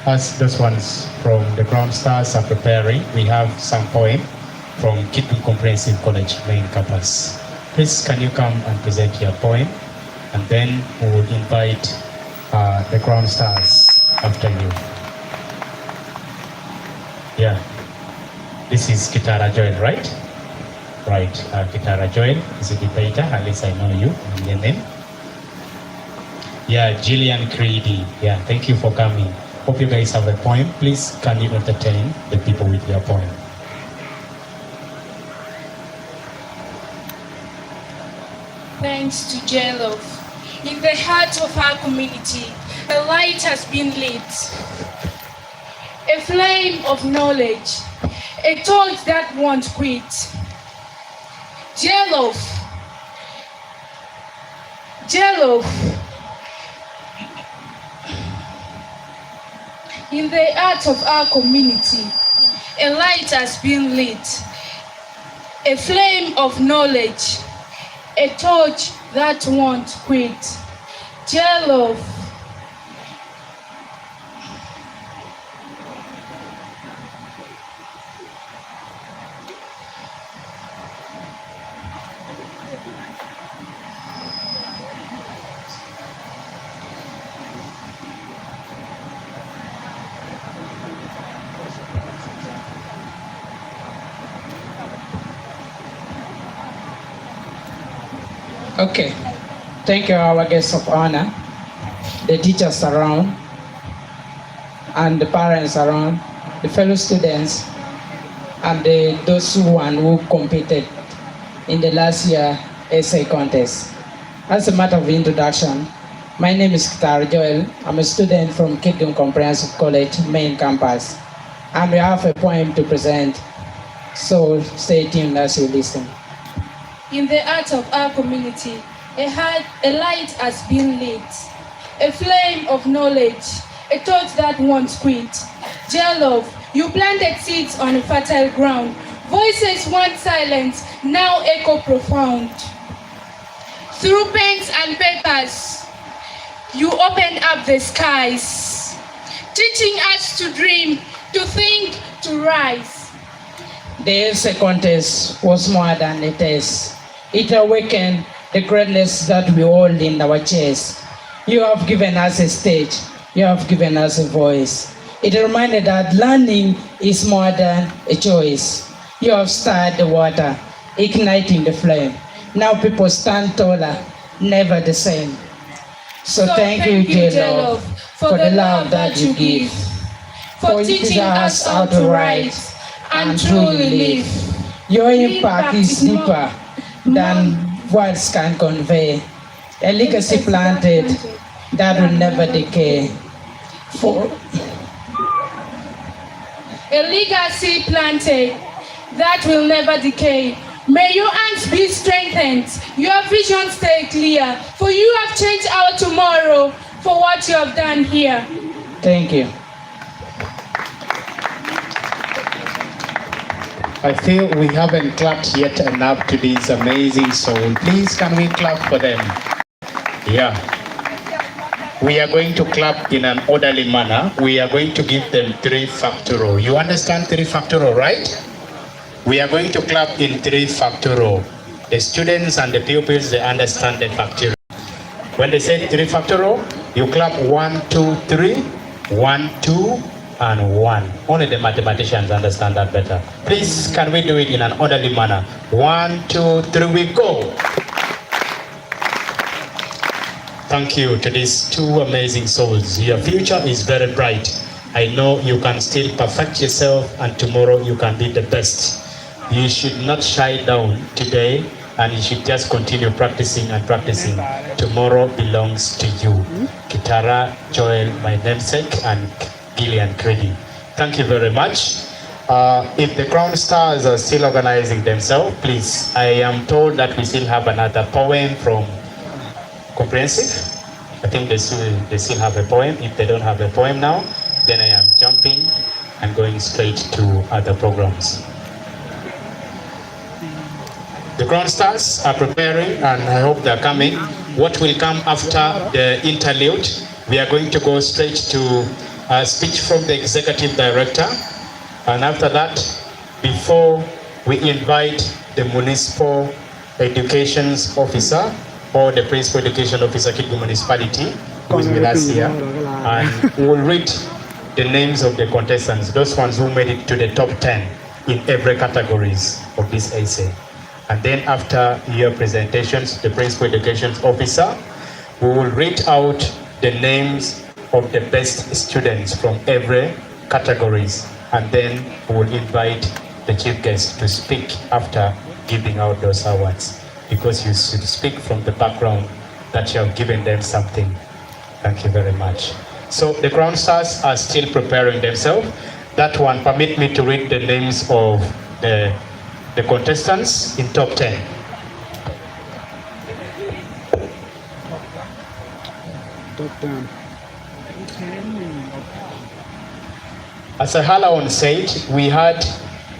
Speaker 4: As those ones from the Ground Stars are preparing, we have some poem from Kitgum Comprehensive College main campus. Please, can you come and present your poem? And then we will invite the Ground Stars after you. Yeah, this is Kitara Joel, right? Right, Kitara Joel is a debater, at least I know you and your name. Yeah, Gillian Creedy, yeah, thank you for coming. Hope you guys have a poem. Please, can you entertain the people with your poem?
Speaker 10: Thanks to Jlof. In the heart of our community, a light has been lit. A flame of knowledge, a torch that won't quit. Jlof. In the heart of our community, a light has been lit. A flame of knowledge, a torch that won't quit. Jlof.
Speaker 11: Okay, thank you, our guests of honor, the teachers around, and the parents around, the fellow students, and those who competed in the last year essay contest. As a matter of introduction, my name is Kitara Joel. I'm a student from Kitgum Comprehensive College main campus, and we have a poem to present, so stay tuned as you listen.
Speaker 10: In the heart of our community, a light has been lit, a flame of knowledge, a torch that won't quit. Jlof, you planted seeds on a fertile ground. Voices once silent, now echo profound. Through pens and papers, you opened up the skies, teaching us to dream, to think, to rise.
Speaker 11: The essay contest was more than a test. It awakened the greatness that we hold in our chest. You have given us a stage. You have given us a voice. It reminded that learning is more than a choice. You have stirred the water, igniting the flame. Now people stand taller, never the same. So thank you, Jlof, for the love that you give, for teaching us how to write and truly live. Your impact is deeper than words can convey. A legacy planted that will never decay.
Speaker 10: A legacy planted that will never decay. May your hands be strengthened, your vision stay clear, for you have changed our tomorrow for what you have done here.
Speaker 11: Thank you.
Speaker 4: I feel we haven't clapped yet enough to this amazing soul. Please, can we clap for them? Yeah. We are going to clap in an orderly manner. We are going to give them 3 factorial. You understand 3 factorial, right? We are going to clap in 3 factorial. The students and the pupils, they understand the factorial. When they say 3 factorial, you clap 1, 2, 3, 1, 2, and 1. Only the mathematicians understand that better. Please, can we do it in an orderly manner? 1, 2, 3, we go. Thank you to these two amazing souls. Your future is very bright. I know you can still perfect yourself, and tomorrow you can be the best. You should not shy down today, and you should just continue practicing and practicing. Tomorrow belongs to you. Kitara, Joel, my namesake, and Gillian Credy. Thank you very much. If the Crown Stars are still organizing themselves, please, I am told that we still have another poem from Comprehensive. I think they still have a poem. If they don't have a poem now, then I am jumping and going straight to other programs. The Crown Stars are preparing, and I hope they're coming. What will come after the interlude? We are going to go straight to a speech from the Executive Director, and after that, before we invite the Municipal Education Officer or the Principal Education Officer, Kivu Municipality, who is with us here, and we will read the names of the contestants, those ones who made it to the top 10 in every categories of this essay. And then after your presentations, the Principal Education Officer, we will read out the names of the best students from every categories, and then we will invite the chief guest to speak after giving out those awards, because you should speak from the background that you have given them something. Thank you very much. So the Crown Stars are still preparing themselves. That one, permit me to read the names of the contestants in top 10.
Speaker 2: Top 10.
Speaker 4: As Halaon said, we had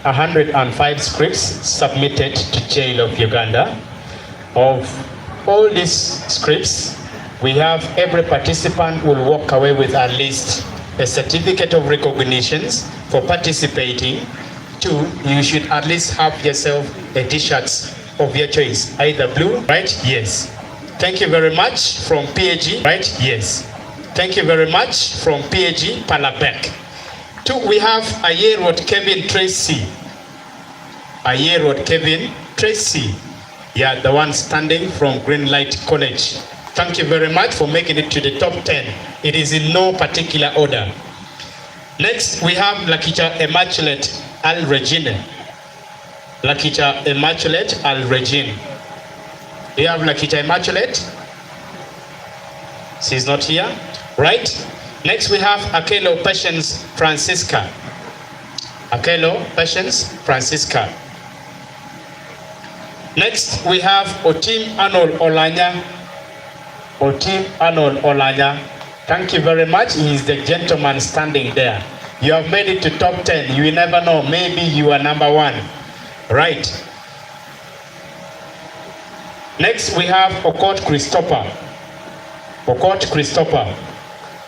Speaker 4: 105 scripts submitted to Jlof Uganda. Of all these scripts, we have every participant will walk away with at least a certificate of recognitions for participating. 2, you should at least have yourself a t-shirt of your choice, either blue, right? Yes. Thank you very much from PAG, right? Yes. Thank you very much from PAG, Palabek. 2, we have Ayerot Kevin Tracy. Ayerot Kevin Tracy. Yeah, the one standing from Greenlight College. Thank you very much for making it to the top 10. It is in no particular order. Next, we have Lakita Immaculate Al-Regine. Lakita Immaculate Al-Regine. Do you have Lakita Immaculate? She's not here. Right? Next, we have Akelo Patience Francisca. Akelo Patience Francisca. Next, we have Otim Arnold Olanya. Otim Arnold Olanya. Thank you very much. He is the gentleman standing there. You have made it to top 10. You will never know. Maybe you are number 1. Right. Next, we have Okot Christopher. Okot Christopher.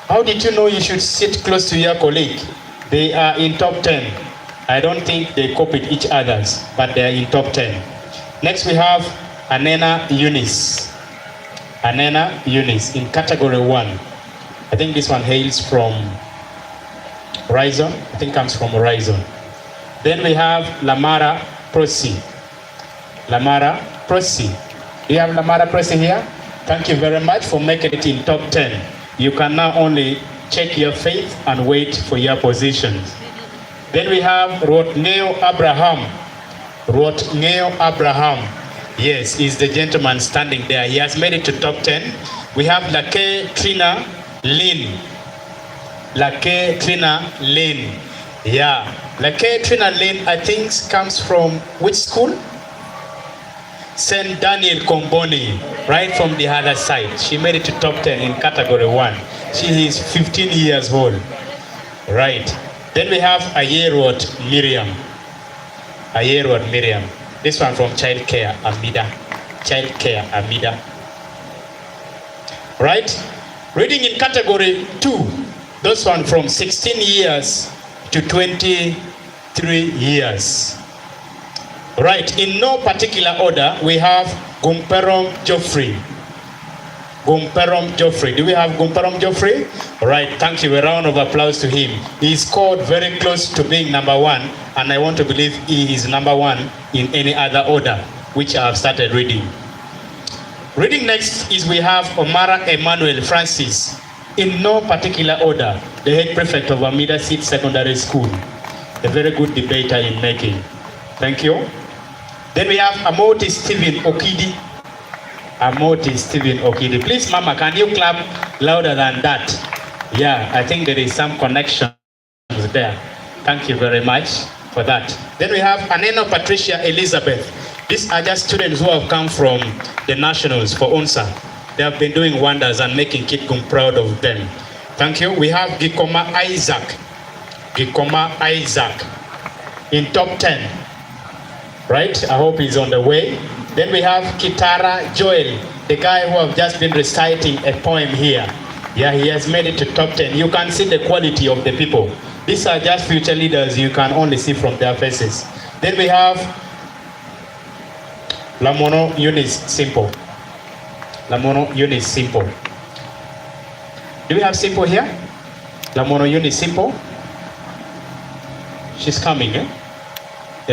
Speaker 4: How did you know you should sit close to your colleague? They are in top 10. I don't think they copied each other's, but they are in top 10. Next, we have Anena Eunice. Anena Eunice in category 1. I think this one hails from Horizon. I think comes from Horizon. Then we have Lamara Prosi. Lamara Prosi. Do you have Lamara Prosi here? Thank you very much for making it in top 10. You can now only check your faith and wait for your positions. Then we have Rotneo Abraham. Rotneo Abraham. Yes, he's the gentleman standing there. He has made it to top 10. We have Lake Trina Lin. Lake Trina Lin. Yeah. Lake Trina Lin, I think, comes from which school? St. Daniel Komboni, right from the other side. She made it to top 10 in category 1. She is 15 years old. Right. Then we have Ayerot Miriam. Ayerot Miriam. This one from Childcare Amida. Childcare Amida. Right? Reading in category 2. This one from 16 years to 23 years. Right, in no particular order, we have Gumperom Geoffrey. Gumperom Geoffrey. Do we have Gumperom Geoffrey? All right, thank you. A round of applause to him. He scored very close to being number one, and I want to believe he is number one in any other order, which I have started reading. Reading next is we have Omara Emmanuel Francis, in no particular order, the head prefect of Amida Seed Secondary School. A very good debater in making. Thank you. Then we have Amoti Stephen Okidi. Amoti Stephen Okidi. Please, Mama, can you clap louder than that? Yeah, I think there is some connection there. Thank you very much for that. Then we have Aneno Patricia Elizabeth. These are just students who have come from the nationals for UNSA. They have been doing wonders and making Kitgum proud of them. Thank you. We have Gikoma Isaac. Gikoma Isaac in top 10. Right? I hope he's on the way. Then we have Kitara Joel, the guy who have just been reciting a poem here. Yeah, he has made it to top 10. You can see the quality of the people. These are just future leaders you can only see from their faces. Then we have Lamono Eunice Simple. Lamono Eunice Simple. Do we have Simple here? Lamono Eunice Simple. She's coming, eh?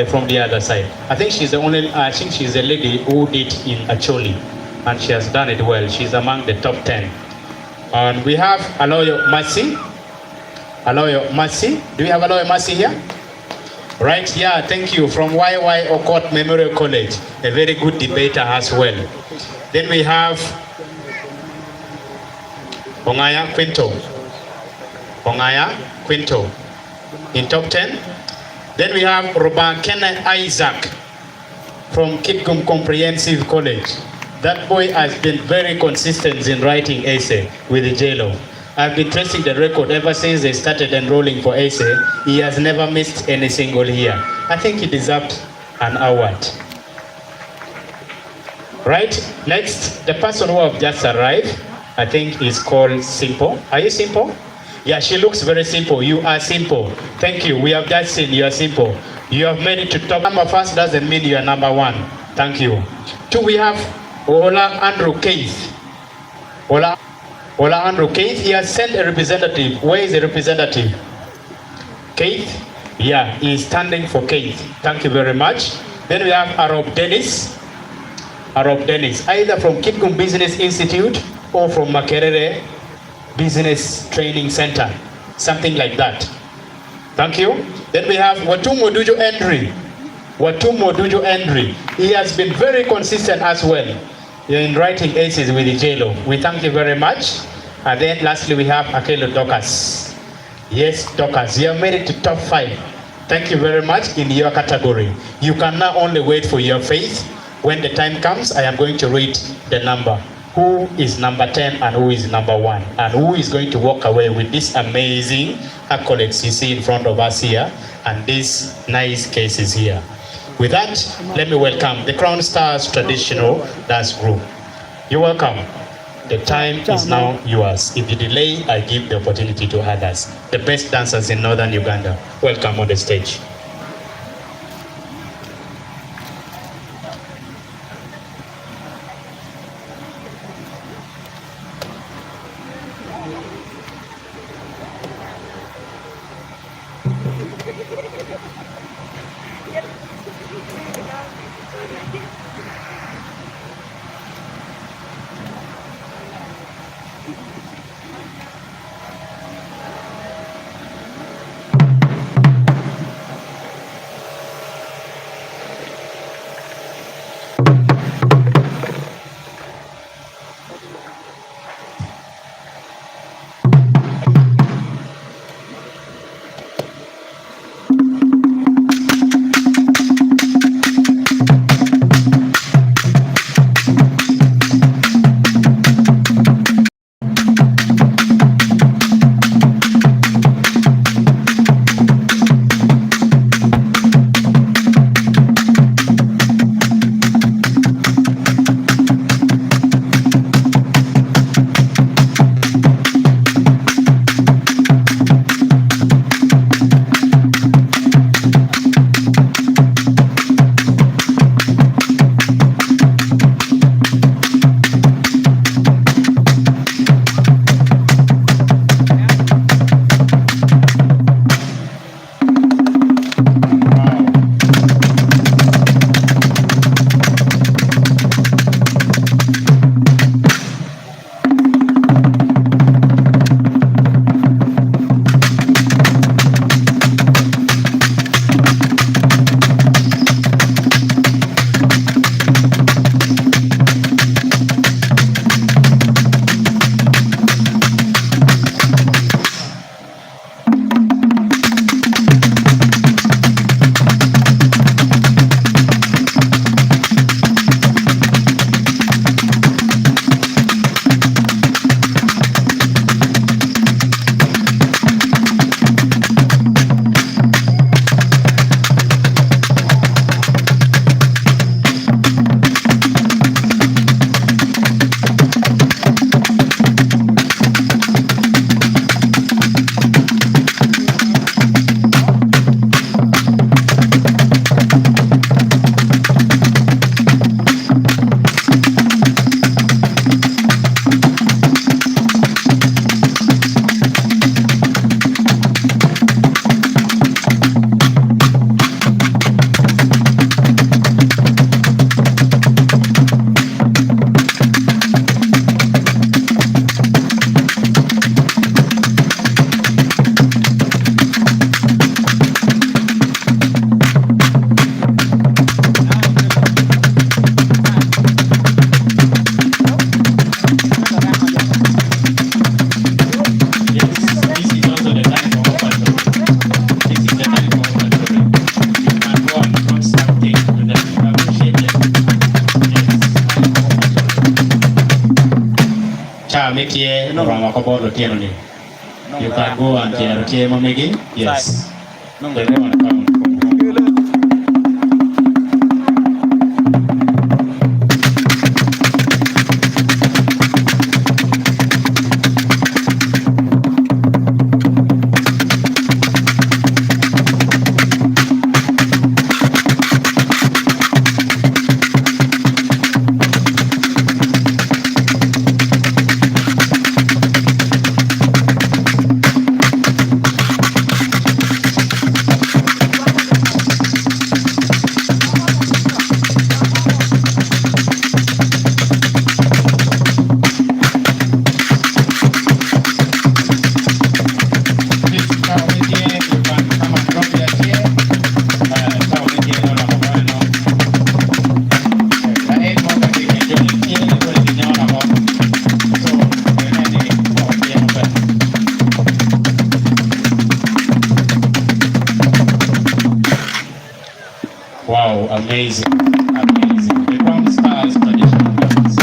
Speaker 4: From the other side. I think she's the only, I think she's the lady who did in Acholi, and she has done it well. She's among the top 10. And we have Aloyo Masi. Aloyo Masi. Do we have Aloyo Masi here? Right, yeah, thank you. From YY Okot Memorial College, a very good debater as well. Then we have Ongaya Quinto. Ongaya Quinto in top 10. Then we have Robert Kenneth Isaac from Kitgum Comprehensive College. That boy has been very consistent in writing essay with the Jlof. I've been tracing the record ever since they started enrolling for essay. He has never missed any single year. I think he deserved an award. Right, next, the person who have just arrived, I think is called Simple. Are you Simple? Yeah, she looks very simple. You are simple. Thank you. We have just seen you are simple. You have made it to top. Number first doesn't mean you are number one. Thank you. Two, we have Ola Andrew Keith. Ola Andrew Keith. He has sent a representative. Where is the representative? Keith? Yeah, he is standing for Keith. Thank you very much. Then we have Arob Dennis. Arob Dennis, either from Kitgum Business Institute or from Makerere Business Training Center, something like that. Thank you. Then we have Watumo Dujo Andri. Watumo Dujo Andri. He has been very consistent as well in writing essays with the Jlof. We thank you very much. And then lastly we have Akelo Dokas. Yes, Dokas, you have made it to top 5. Thank you very much in your category. You can now only wait for your faith. When the time comes, I am going to read the number. Who is number 10 and who is number 1, and who is going to walk away with this amazing accolades you see in front of us here and these nice cases here. With that, let me welcome the Crown Stars Traditional Dance Group. You're welcome. The time is now yours. If you delay, I give the opportunity to others. The best dancers in Northern Uganda. Welcome on the stage. Rama Kobodo Tierney. You can go and hear Mamegi. Yes. Everyone come. Wow, amazing, amazing. The Crown Stars traditional dance.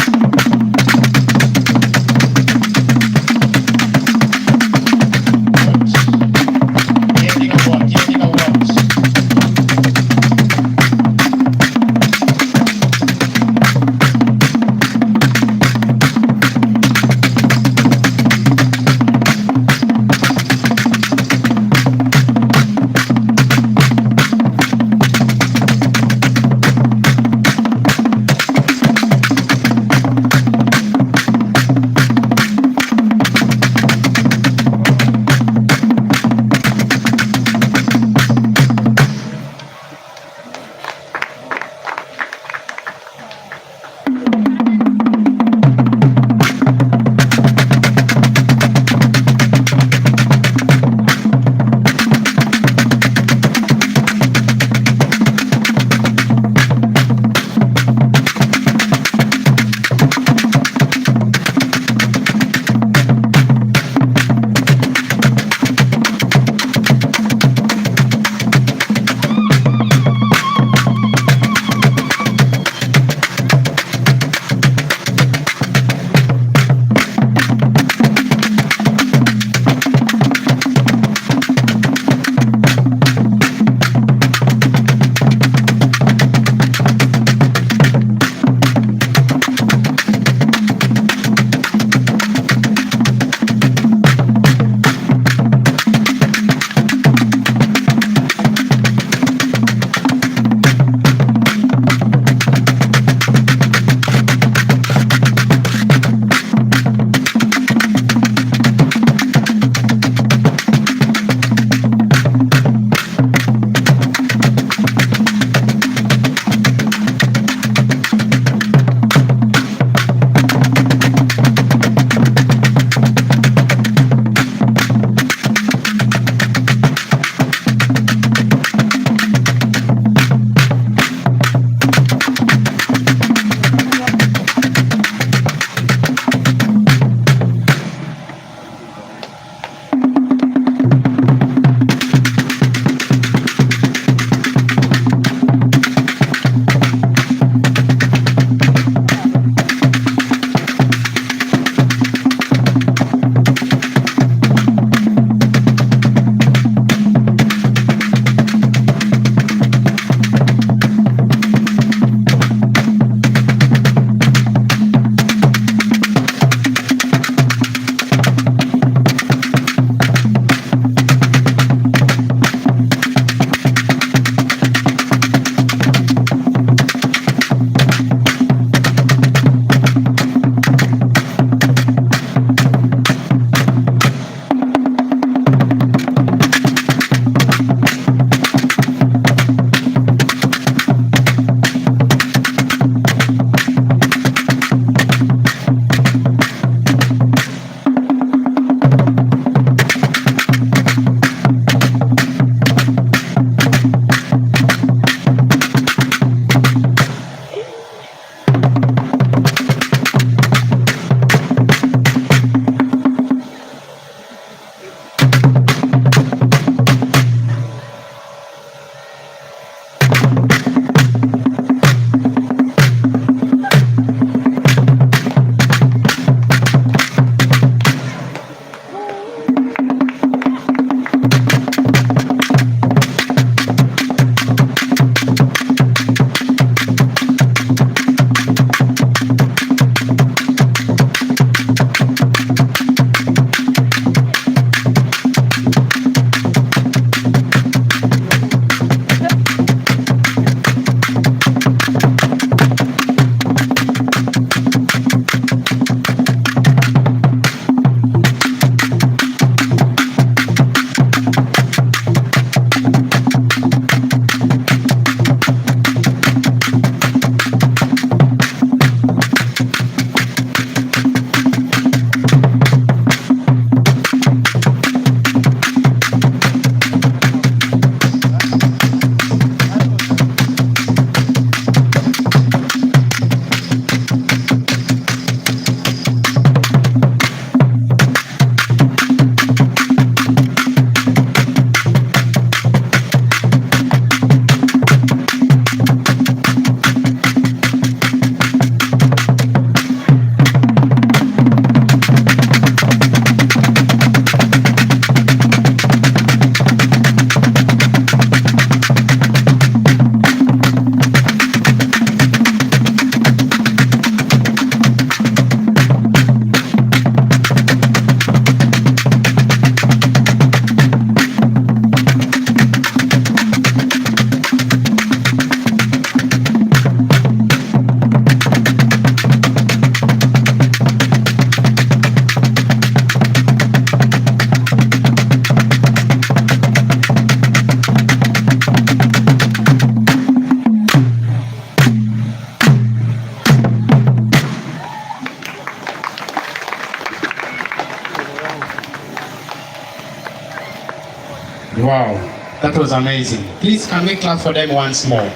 Speaker 4: Wow, that was amazing. Please, can we clap for them once more?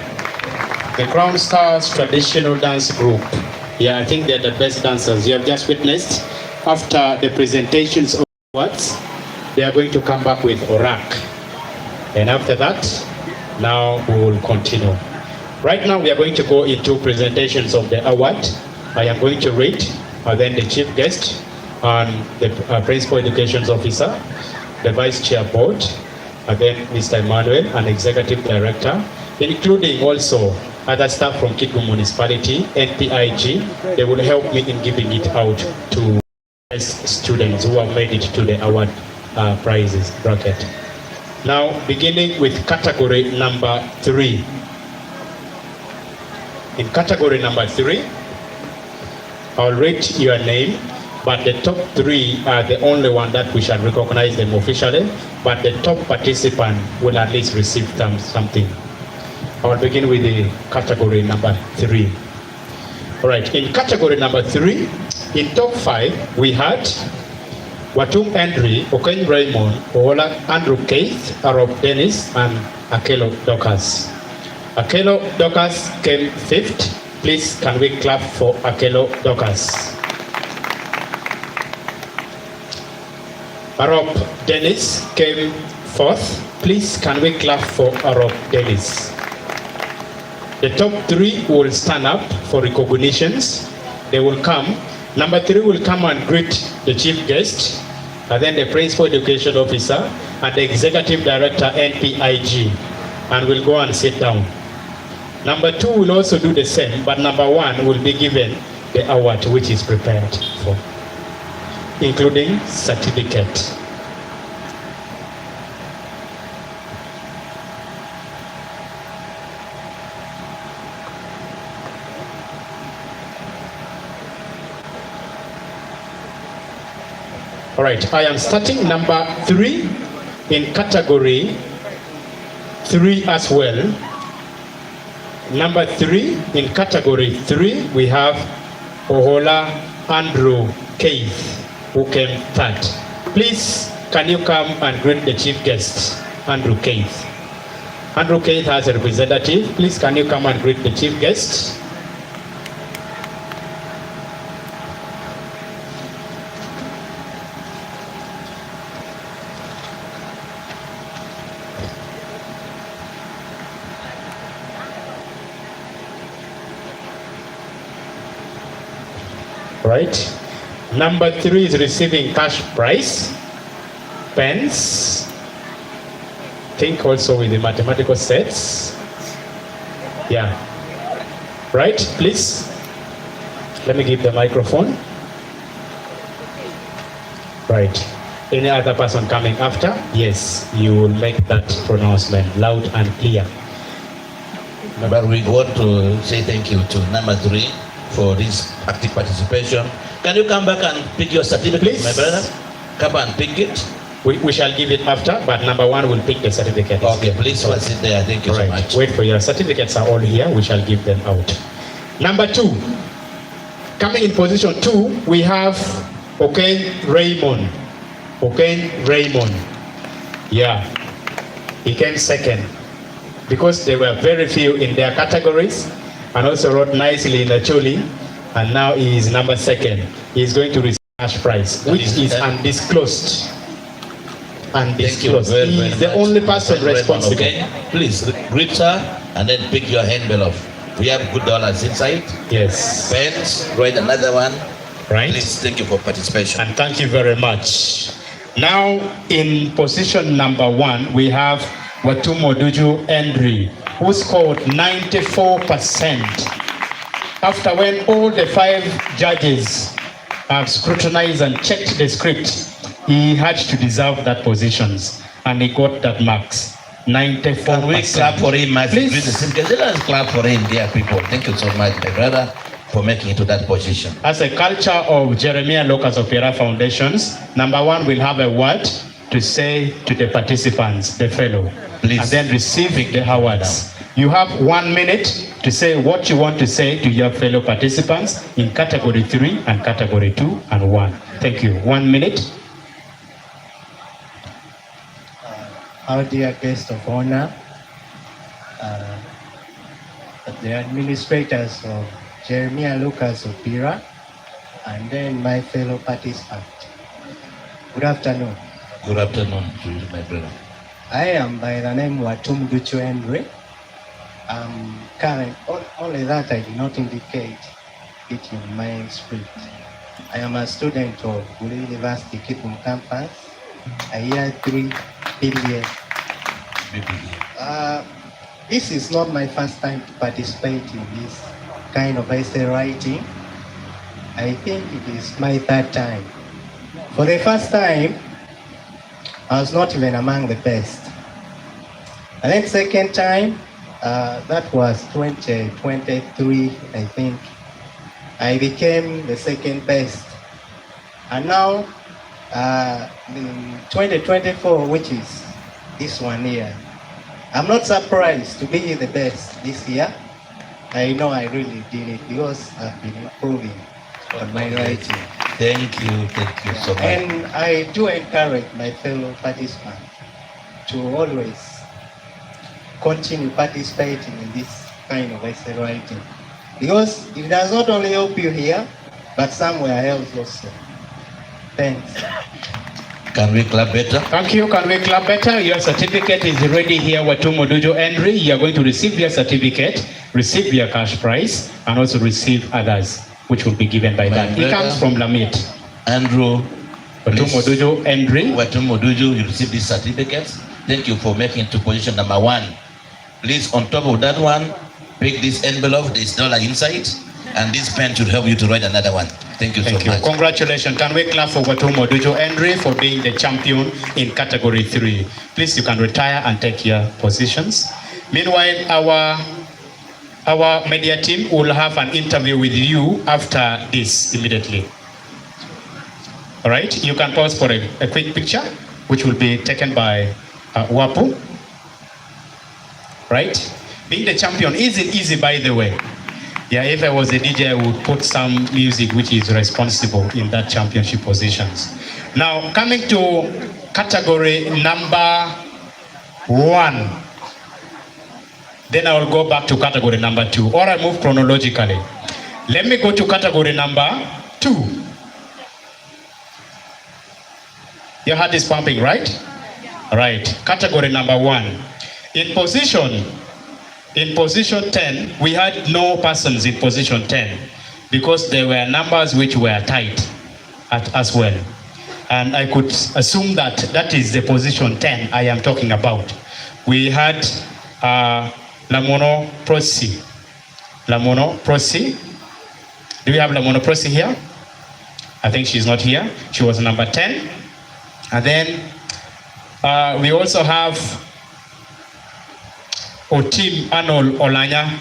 Speaker 4: The Crown Stars Traditional Dance Group. Yeah, I think they're the best dancers. You have just witnessed, after the presentations of awards, they are going to come back with Orak. And after that, now we will continue. Right now, we are going to go into presentations of the award. I am going to read, and then the chief guest, and the principal education officer, the vice chair board, and then Mr. Emmanuel, an executive director, including also other staff from Kitgum Municipality, NPIG. They will help me in giving it out to students who have made it to the award prizes bracket. Now, beginning with category number 3. In category number 3, I'll read your name, but the top 3 are the only one that we shall recognize them officially, but the top participant will at least receive something. I will begin with the category number 3. All right, in category number 3, in top 5, we had Watum Henry, Okeny Raymond, Ohola Andrew Keith, Arop Dennis, and Akelo Dokas. Akelo Dokas came 5th. Please, can we clap for Akelo Dokas? Arop Dennis came 4th. Please, can we clap for Arop Dennis? The top 3 will stand up for recognitions. They will come. Number 3 will come and greet the chief guest, and then the principal education officer, and the executive director, NPIG, and will go and sit down. Number 2 will also do the same, but number 1 will be given the award which is prepared for, including certificate. All right, I am starting number 3 in category 3 as well. Number 3 in category 3, we have Ohola Andrew Keith, who came 3rd. Please, can you come and greet the chief guest, Andrew Keith? Andrew Keith has a representative. Please, can you come and greet the chief guest? Right. Number 3 is receiving cash prize, pens, think also with the mathematical sets. Yeah. Right, please. Let me give the microphone. Right. Any other person coming after? Yes, you will make that pronouncement loud and clear.
Speaker 12: But we want to say thank you to number 3 for this active participation. Can you come back and pick your certificate, please? My brother? Come and pick it.
Speaker 4: We shall give it after, but number 1 will pick the certificate.
Speaker 12: Okay, please sit there. Thank you so much.
Speaker 4: Wait for your certificates are all here. We shall give them out. Number 2. Coming in position 2, we have Okeny Raymond. Okeny Raymond. Yeah. He came 2nd. Because there were very few in their categories, and also wrote nicely in the choli, and now he is number 2nd. He is going to receive cash prize, which is undisclosed. Undisclosed. He is the only person responsible.
Speaker 12: Okay? Please greet her and then pick your envelope. We have good dollars inside.
Speaker 4: Yes.
Speaker 12: Pens, write another one.
Speaker 4: Right.
Speaker 12: Please, thank you for participation.
Speaker 4: And thank you very much. Now, in position number 1, we have Watumo Duju Henry, who scored 94%. After when all the 5 judges have scrutinized and checked the script, he had to deserve that positions, and he got that marks, 94%.
Speaker 12: Can we clap for him? Please. Let us clap for him, dear people. Thank you so much, my brother, for making it to that position.
Speaker 4: As a culture of Jeremiah Locus Opira Foundations, number 1 will have a word to say to the participants, the fellow, please, and then receiving the awards. You have 1 minute to say what you want to say to your fellow participants in category 3 and category 2 and 1. Thank you. 1 minute.
Speaker 13: our dear guest of honor, the administrators of Jeremiah Lucas Opira, and then my fellow participants. Good afternoon.
Speaker 12: Good afternoon to you, my brother.
Speaker 13: I am by the name Watum Duchu Andre. I'm current, only that I did not indicate it in my script. I am a student of Gulu University Kipum campus, a year 3 BBA. This is not my first time to participate in this kind of essay writing. I think it is my third time. For the first time, I was not even among the best. And then second time, that was 2023, I think. I became the second best. And now, in 2024, which is this one year, I'm not surprised to be the best this year. I know I really did it because I've been improving on my writing.
Speaker 12: Thank you so much.
Speaker 13: And I do encourage my fellow participants to always continue participating in this kind of essay writing, because it does not only help you here, but somewhere else also. Thanks.
Speaker 12: Can we clap better?
Speaker 4: Thank you. Can we clap better? Your certificate is ready here, Watumo Dujo Henry. You are going to receive your certificate, receive your cash prize, and also receive others, which will be given by that. It comes from Lamit.
Speaker 12: Andrew
Speaker 4: Watumo Dujo Henry.
Speaker 12: Watumo Dujo, you receive these certificates. Thank you for making it to position number 1. Please, on top of that one, pick this envelope. There's $1 inside, and this pen should help you to write another one. Thank you so much.
Speaker 4: Congratulations. Can we clap for Watumo Dujo Henry for being the champion in category 3? Please, you can retire and take your positions. Meanwhile, our media team will have an interview with you after this immediately. All right, you can pause for a quick picture, which will be taken by Wapu. Right? Being the champion isn't easy, by the way. Yeah, if I was a DJ, I would put some music which is responsible in that championship positions. Now, coming to category number 1. Then I will go back to category number 2, or I move chronologically. Let me go to category number 2. Your heart is pumping, right? Right. Category number 1. In position 10, we had no persons in position 10 because there were numbers which were tight as well. And I could assume that that is the position 10 I am talking about. We had Lamono Prosi. Lamono Prosi. Do we have Lamono Prosi here? I think she's not here. She was number 10. And then we also have Otim Arnold Olanya.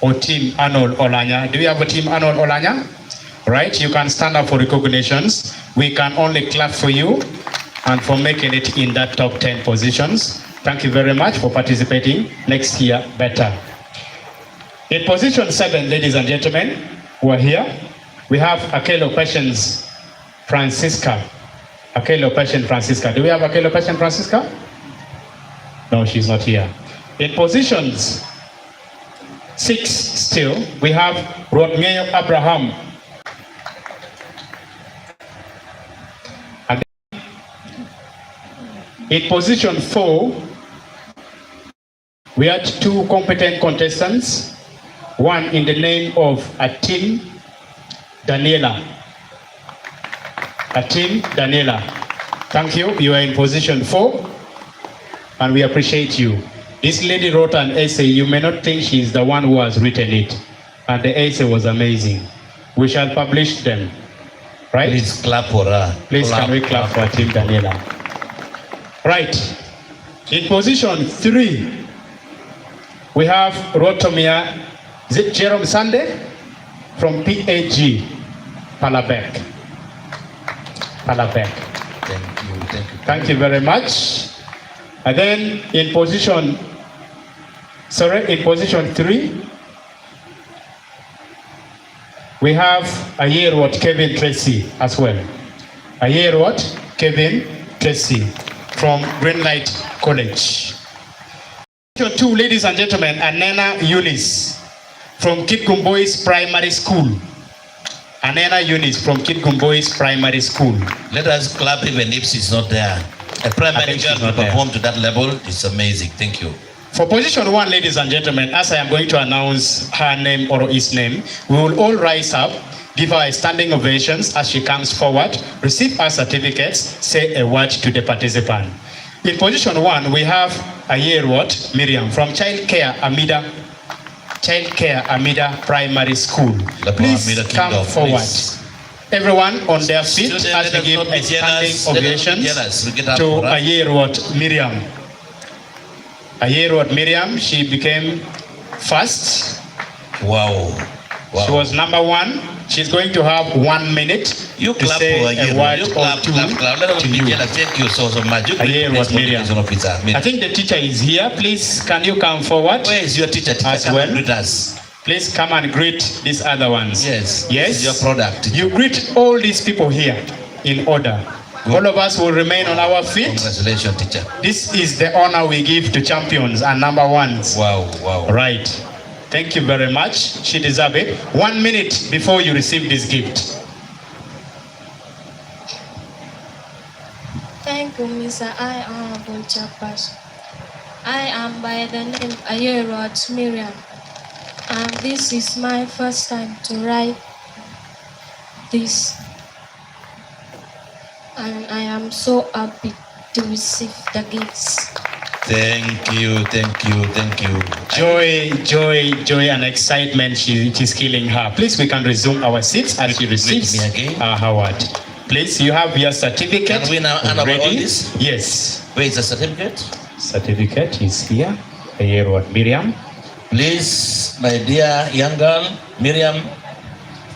Speaker 4: Otim Arnold Olanya. Do we have Otim Arnold Olanya? Right, you can stand up for recognitions. We can only clap for you and for making it in that top 10 positions. Thank you very much for participating. Next year, better. In position 7, ladies and gentlemen, who are here, we have Akelo Patience Francisca. Akelo Patience Francisca. Do we have Akelo Patience Francisca? No, she's not here. In positions 6 still, we have Rodney Abraham. And in position 4, we had 2 competent contestants, one in the name of Atim Daniela. Atim Daniela. Thank you. You are in position 4, and we appreciate you. This lady wrote an essay. You may not think she's the one who has written it, and the essay was amazing. We shall publish them. Right?
Speaker 12: Please clap for her.
Speaker 4: Please, can we clap for Atim Daniela? Right. In position 3, we have Rotomia. Is it Jerome Sunday? From PAG, Palabek. Palabek.
Speaker 12: Thank you.
Speaker 4: Thank you very much. And then in position 3, we have Ayerwat Kevin Tracy as well. Ayerwat Kevin Tracy. from Greenlight College. Position 2, ladies and gentlemen, Anena Eunice from Kitgum Boys Primary School. Anena Eunice from Kitgum Boys Primary School.
Speaker 12: Let us clap even if she's not there. A primary girl to perform to that level is amazing. Thank you.
Speaker 4: For position 1, ladies and gentlemen, as I am going to announce her name or his name, we will all rise up, give her a standing ovations as she comes forward, receive her certificates, say a word to the participant. In position 1, we have Ayerwat Miriam from Child Care Amida Primary School. Please come forward. Please. Everyone on their feet as we give a standing ovation to Ayerwat Miriam. Ayerwat Miriam, she became first.
Speaker 12: Wow.
Speaker 4: She was number 1. She's going to have 1 minute
Speaker 12: to
Speaker 4: say a word or two to you.
Speaker 12: Thank you so much.
Speaker 4: Ayerwat Miriam. I think the teacher is here. Please, can you come forward?
Speaker 12: Where is your teacher?
Speaker 4: As well. Please come and greet these other ones.
Speaker 12: Yes.
Speaker 4: Yes.
Speaker 12: Your product.
Speaker 4: You greet all these people here in order. Good. All of us will remain on our feet.
Speaker 12: Congratulations, teacher.
Speaker 4: This is the honor we give to champions and number 1s.
Speaker 12: Wow, wow.
Speaker 4: Right. Thank you very much. She deserves it. 1 minute before you receive this gift.
Speaker 10: Thank you, Mr. I Honorable Chairperson. I am by the name Ayerwat Miriam. And this is my first time to write this. And I am so happy to receive the gifts.
Speaker 12: Thank you, thank you, thank you.
Speaker 4: Joy and excitement, it is killing her. Please, we can resume our seats as she receives our award. Please, you have your certificate.
Speaker 12: Can we now honor all this?
Speaker 4: Yes.
Speaker 12: Where is the certificate?
Speaker 4: Certificate is here. Ayerwat Miriam.
Speaker 12: Please, my dear young girl, Miriam,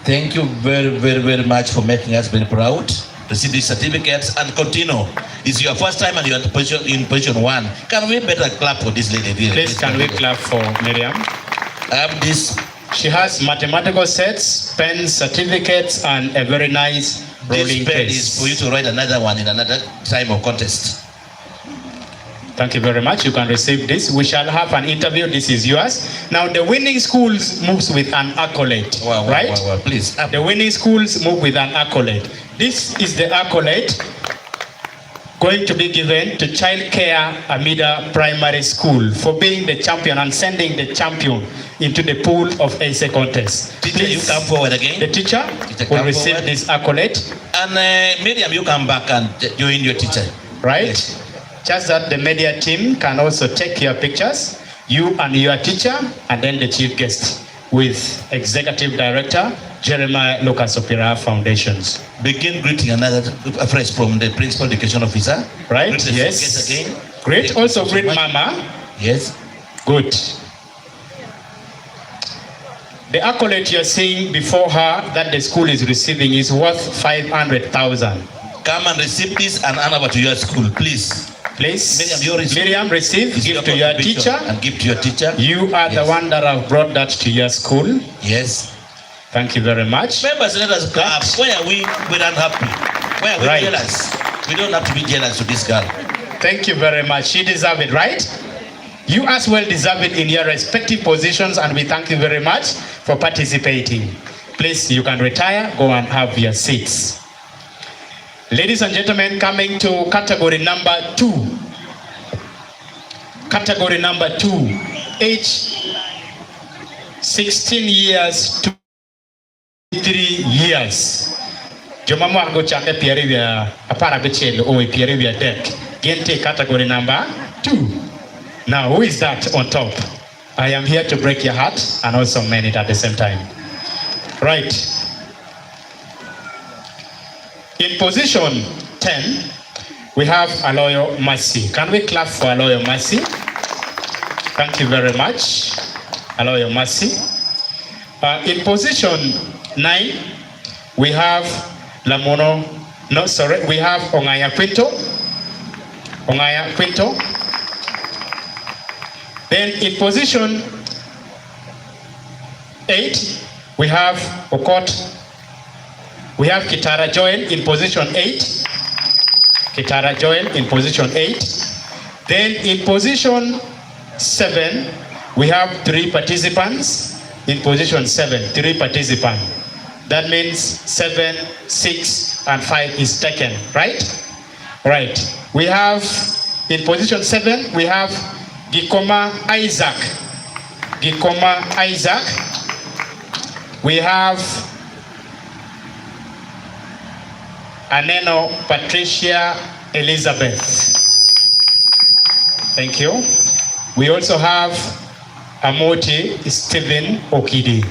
Speaker 12: thank you very, very, very much for making us very proud. Receive these certificates and continue. It's your first time and you're in position 1. Can we better clap for this lady?
Speaker 4: Please, can we clap for Miriam?
Speaker 12: This.
Speaker 4: She has mathematical sets, pens, certificates, and a very nice rolling
Speaker 12: pen
Speaker 4: case.
Speaker 12: Is for you to write another one in another time of contest.
Speaker 4: Thank you very much. You can receive this. We shall have an interview. This is yours. Now, the winning schools moves with an accolade, right?
Speaker 12: Wow, please.
Speaker 4: The winning schools move with an accolade. This is the accolade going to be given to Child Care Amida Primary School for being the champion and sending the champion into the pool of essay contest.
Speaker 12: Teacher, please, you come forward again.
Speaker 4: The teacher will receive forward. This accolade.
Speaker 12: And Miriam, you come back and join your teacher.
Speaker 4: Right?
Speaker 12: Yes.
Speaker 4: Just that the media team can also take your pictures, you and your teacher, and then the chief guest with Executive Director Jeremiah Lucas Opira Foundations.
Speaker 12: Begin greeting another phrase from the Principal Education Officer.
Speaker 4: Right, yes.
Speaker 12: Again.
Speaker 4: Great, also greet Mama.
Speaker 12: Yes.
Speaker 4: Good. The accolade you're seeing before her that the school is receiving is worth 500,000.
Speaker 12: Come and receive this and hand over to your school, please.
Speaker 4: Please, Miriam, receive, give to your teacher.
Speaker 12: And give to your teacher.
Speaker 4: You are the one that have brought that to your school.
Speaker 12: Yes.
Speaker 4: Thank you very much.
Speaker 12: Members, let us clap. Why are we unhappy? Why are we jealous? We don't have to be jealous to this girl.
Speaker 4: Thank you very much. She deserves it, right? You as well deserve it in your respective positions, and we thank you very much for participating. Please, you can retire, go and have your seats. Ladies and gentlemen, coming to category number 2. Category number 2, age 16 years to 3 years. Jomamo argo chake pieri via apara bechelo o pieri via deck. Gente category number 2. Now, who is that on top? I am here to break your heart and also mend it at the same time. Right. In position 10, we have Aloyo Mercy. Can we clap for Aloyo Mercy? Thank you very much, Aloyo Mercy. In position 9, we have we have Ongaya Quinto. Ongaya Quinto. Then in position 8, we have Okot. We have Kitara Joel in position 8. Kitara Joel in position 8. Then in position 7, we have 3 participants. In position 7, 3 participants. That means 7, 6, and 5 is taken, right? Right. We have, in position 7, we have Gikoma Isaac. Gikoma Isaac. We have Aneno Patricia Elizabeth. Thank you. We also have Amoti Stephen Okidi.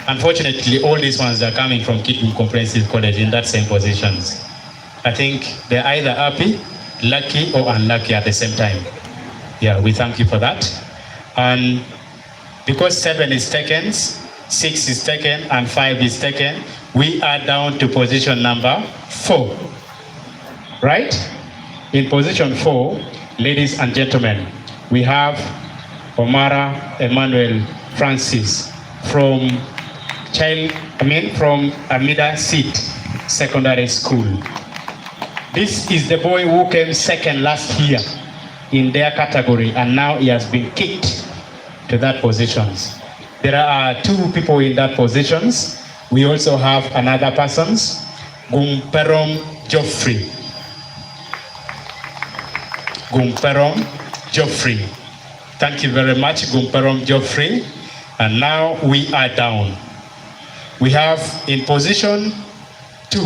Speaker 4: Unfortunately, all these ones are coming from Kitgum Comprehensive College in that same positions. I think they're either happy, lucky, or unlucky at the same time. Yeah, we thank you for that. And because 7 is taken, 6 is taken, and 5 is taken, we are down to position number 4. Right? In position 4, ladies and gentlemen, we have Omara Emmanuel Francis from Amida Seat Secondary School. This is the boy who came second last year in their category, and now he has been kicked to that positions. There are 2 people in that positions. We also have another persons, Gumperom Geoffrey. Gumperom Geoffrey. Thank you very much, Gumperom Geoffrey. And now we are down. We have in position 2,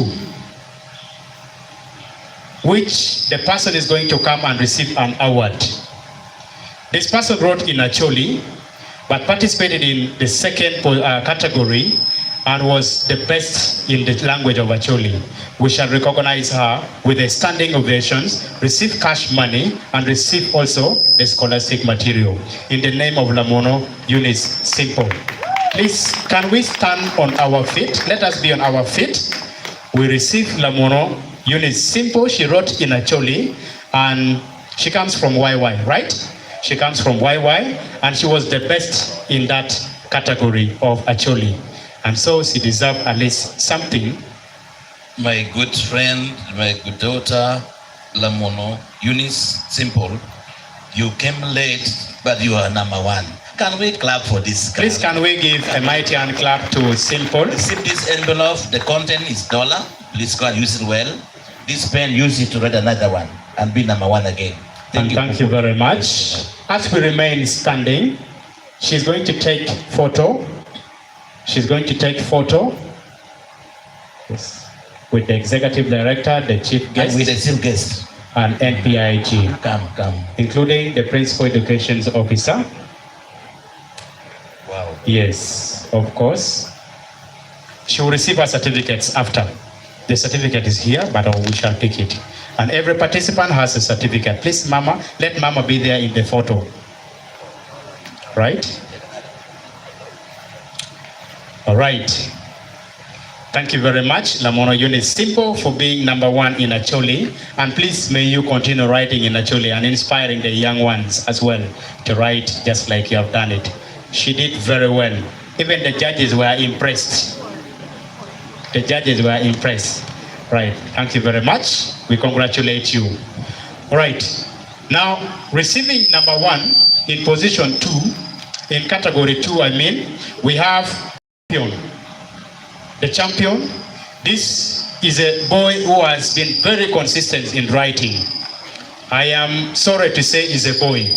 Speaker 4: which the person is going to come and receive an award. This person wrote in Acholi, but participated in the second category and was the best in the language of Acholi. We shall recognize her with a standing ovations, receive cash money, and receive also the scholastic material. In the name of Lamono, Eunice Simple. Please, can we stand on our feet? Let us be on our feet. We receive Lamono, Eunice Simple. She wrote in Acholi, and she comes from YY, right? She comes from YY, and she was the best in that category of Acholi. And so she deserves at least something.
Speaker 12: My good friend, my good daughter, Lamono, Eunice Simple, you came late, but you are number 1. Can we clap for this?
Speaker 4: Please, can we give a mighty hand clap to Simple?
Speaker 12: Receive this envelope. The content is $. Please go and use it well. This pen, use it to write another one and be number 1 again.
Speaker 4: Thank you very much. As we remain standing, she's going to take photo. She's going to take photo. Yes. With the executive director, the chief guest.
Speaker 12: And with the chief guest.
Speaker 4: And NPIG.
Speaker 12: Come.
Speaker 4: Including the principal education officer.
Speaker 12: Wow.
Speaker 4: Yes, of course. She will receive her certificates after. The certificate is here, but we shall take it. And every participant has a certificate. Please, Mama, let Mama be there in the photo. Right? All right. Thank you very much, Lamono Eunice Simple, for being number 1 in Acholi. And please, may you continue writing in Acholi and inspiring the young ones as well to write just like you have done it. She did very well. Even the judges were impressed. The judges were impressed. Right. Thank you very much. We congratulate you. All right. Now, receiving number 1 in position 2, in category 2, we have champion. The champion, this is a boy who has been very consistent in writing. I am sorry to say he's a boy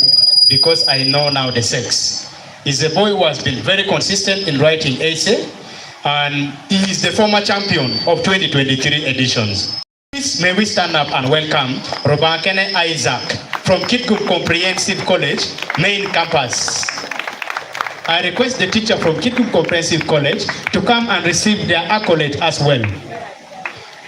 Speaker 4: because I know now the sex. He's a boy who has been very consistent in writing essay, and he is the former champion of 2023 editions. Please, may we stand up and welcome Robankene Isaac from Kitgum Comprehensive College, main campus. I request the teacher from Kitgum Comprehensive College to come and receive their accolade as well.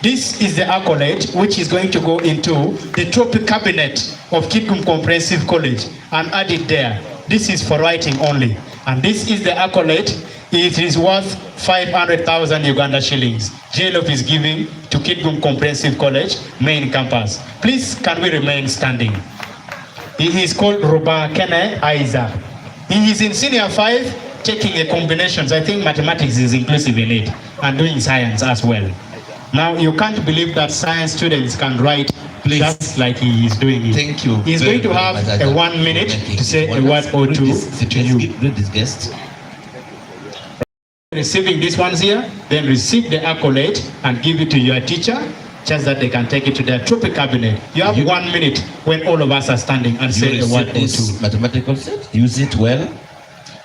Speaker 4: This is the accolade which is going to go into the trophy cabinet of Kitgum Comprehensive College and add it there. This is for writing only. And this is the accolade. It is worth 500,000 Uganda shillings. Jlof is giving to Kitgum Comprehensive College, main campus. Please, can we remain standing? He is called Robankene Isaac. He is in senior 5, taking a combinations. I think mathematics is inclusive in it, and doing science as well. Now, you can't believe that science students can write just like he is doing it.
Speaker 12: Thank you.
Speaker 4: He's going to have a 1 minute to say a word or two to you.
Speaker 12: Read this guest.
Speaker 4: Receiving these ones here, then receive the accolade and give it to your teacher, just that they can take it to their trophy cabinet. You have 1 minute when all of us are standing and say a word or two.
Speaker 12: Mathematical set, use it well.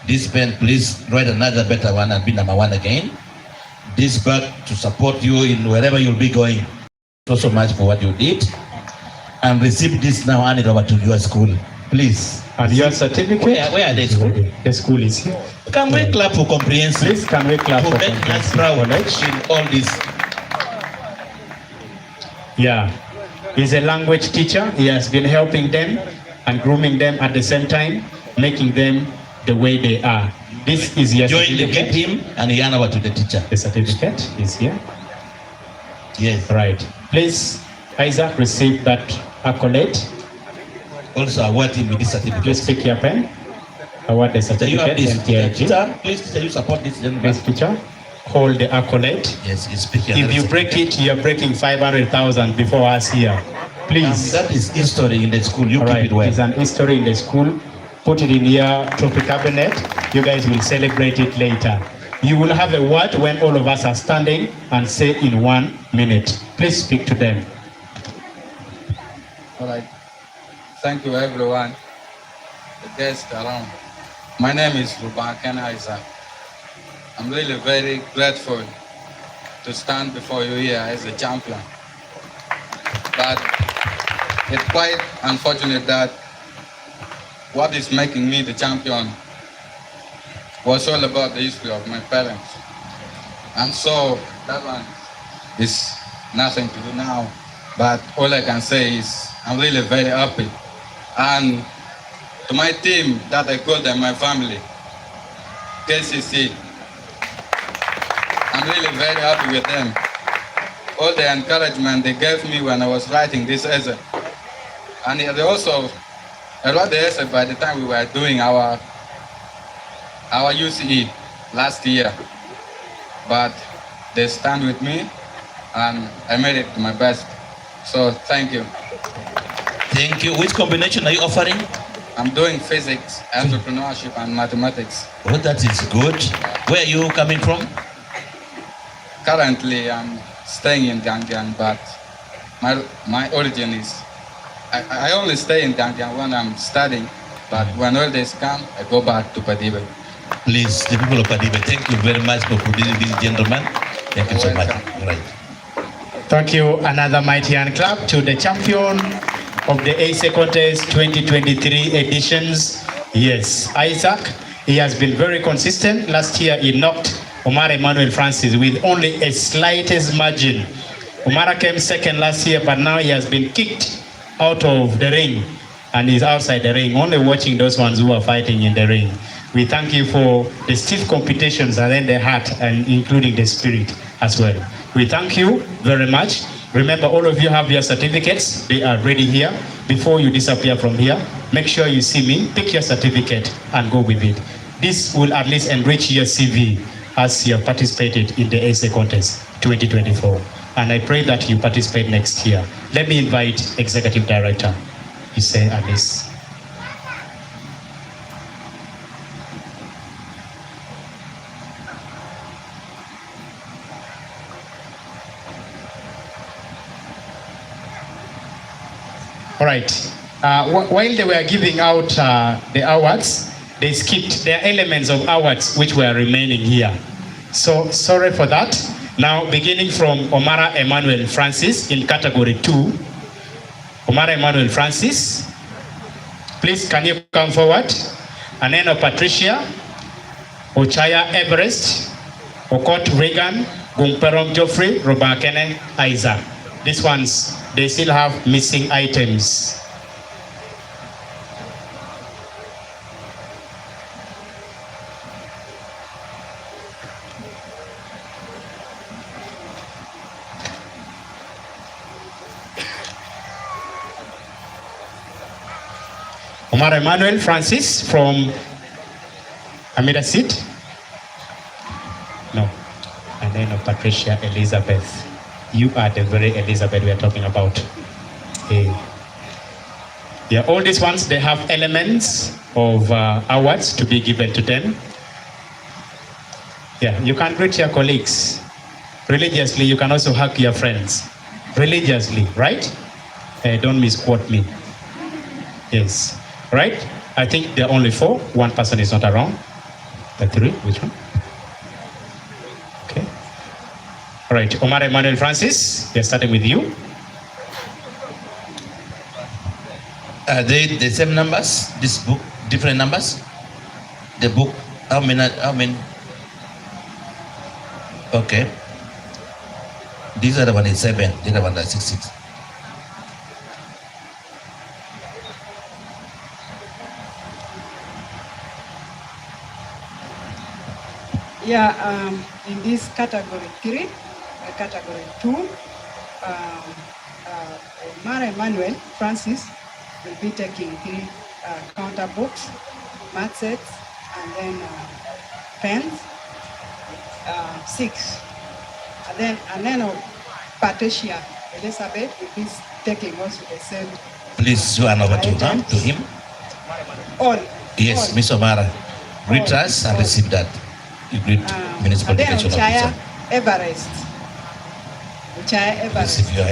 Speaker 12: This pen, please write another better one and be number 1 again. This bag to support you in wherever you'll be going. Thank you so much for what you did. And receive this now, hand it over to your school, please.
Speaker 4: And your certificate?
Speaker 12: Where are they school?
Speaker 4: The school is here.
Speaker 12: Can we clap for comprehensive?
Speaker 4: Please, can we clap for comprehensive
Speaker 12: proud in all this?
Speaker 4: Yeah. He's a language teacher. He has been helping them and grooming them at the same time, making them the way they are. This is your certificate.
Speaker 12: Join the him and he hand over to the teacher.
Speaker 4: The certificate is here.
Speaker 12: Yes.
Speaker 4: Right. Please, Isaac, receive that accolade.
Speaker 12: Also award him with this certificate.
Speaker 4: Please pick your pen. Award the certificate.
Speaker 12: Please, you support this gentleman.
Speaker 4: Please, teacher, hold the accolade.
Speaker 12: Yes, he's picking.
Speaker 4: If you break it, you are breaking 500,000 before us here. Please.
Speaker 12: That is history in the school. You keep it well.
Speaker 4: It's an history in the school. Put it in your trophy cabinet. You guys will celebrate it later. You will have a word when all of us are standing and say in 1 minute. Please speak to them.
Speaker 14: All right. Thank you, everyone. The guests around. My name is Rubaken Isaac. I'm really very grateful to stand before you here as a champion. But it's quite unfortunate that what is making me the champion was all about the history of my parents. And so that one is nothing to do now. But all I can say is I'm really very happy. And to my team that I call them my family, KCC, I'm really very happy with them. All the encouragement they gave me when I was writing this essay. And they also, I wrote the essay by the time we were doing our UCE last year. But they stand with me and I made it to my best. So thank you.
Speaker 12: Thank you. Which combination are you offering?
Speaker 14: I'm doing physics, entrepreneurship, and mathematics.
Speaker 12: Oh, that is good. Where are you coming from?
Speaker 14: Currently, I'm staying in Gangan, but my origin is, I only stay in Gangan when I'm studying, but when holidays come, I go back to Padibe.
Speaker 12: Please, the people of Padibe, thank you very much for producing this gentleman. Thank you so much. Right.
Speaker 4: Thank you. Another mighty hand clap to the champion of the ASA Contest 2023 editions. Yes, Isaac, he has been very consistent. Last year, he knocked Omar Emmanuel Francis with only a slightest margin. Omar came second last year, but now he has been kicked out of the ring and he's outside the ring, only watching those ones who are fighting in the ring. We thank you for the stiff competitions and then the heart and including the spirit as well. We thank you very much. Remember, all of you have your certificates. They are ready here. Before you disappear from here, make sure you see me, pick your certificate and go with it. This will at least enrich your CV as you have participated in the ASA Contest 2024. And I pray that you participate next year. Let me invite Executive Director, Ise Alice. All right. While they were giving out the awards, they skipped. There are elements of awards which were remaining here. So sorry for that. Now, beginning from Omara Emmanuel Francis in category 2. Omara Emmanuel Francis, please can you come forward? Aneno Patricia, Ochaya Everest, Okot Regan, Gumperom Geoffrey, Robakene Isaac. These ones, they still have missing items. Omar Emmanuel Francis from Amida Seat? No. And then Patricia Elizabeth. You are the very Elizabeth we are talking about. Yeah, all these ones, they have elements of awards to be given to them. Yeah, you can greet your colleagues religiously. You can also hug your friends religiously, right? Don't misquote me. Yes, right? I think there are only 4. One person is not around. The 3, which one? Okay. All right, Omar Emmanuel Francis, we are starting with you.
Speaker 12: Are they the same numbers? This book, different numbers? The book, how many? Okay. These are the one is 7, the other one is 6.
Speaker 15: Yeah, in this category 3, category 2, Mara Emmanuel Francis will be taking 3 counter books, math sets, and then pens, 6. And then Patricia Elizabeth will be taking also the same.
Speaker 12: Please, you are over to him.
Speaker 15: All.
Speaker 12: Yes, Miss Omara, greet us and receive that. You greet municipal
Speaker 15: and then
Speaker 12: education officer.
Speaker 15: Everest. Receive
Speaker 12: your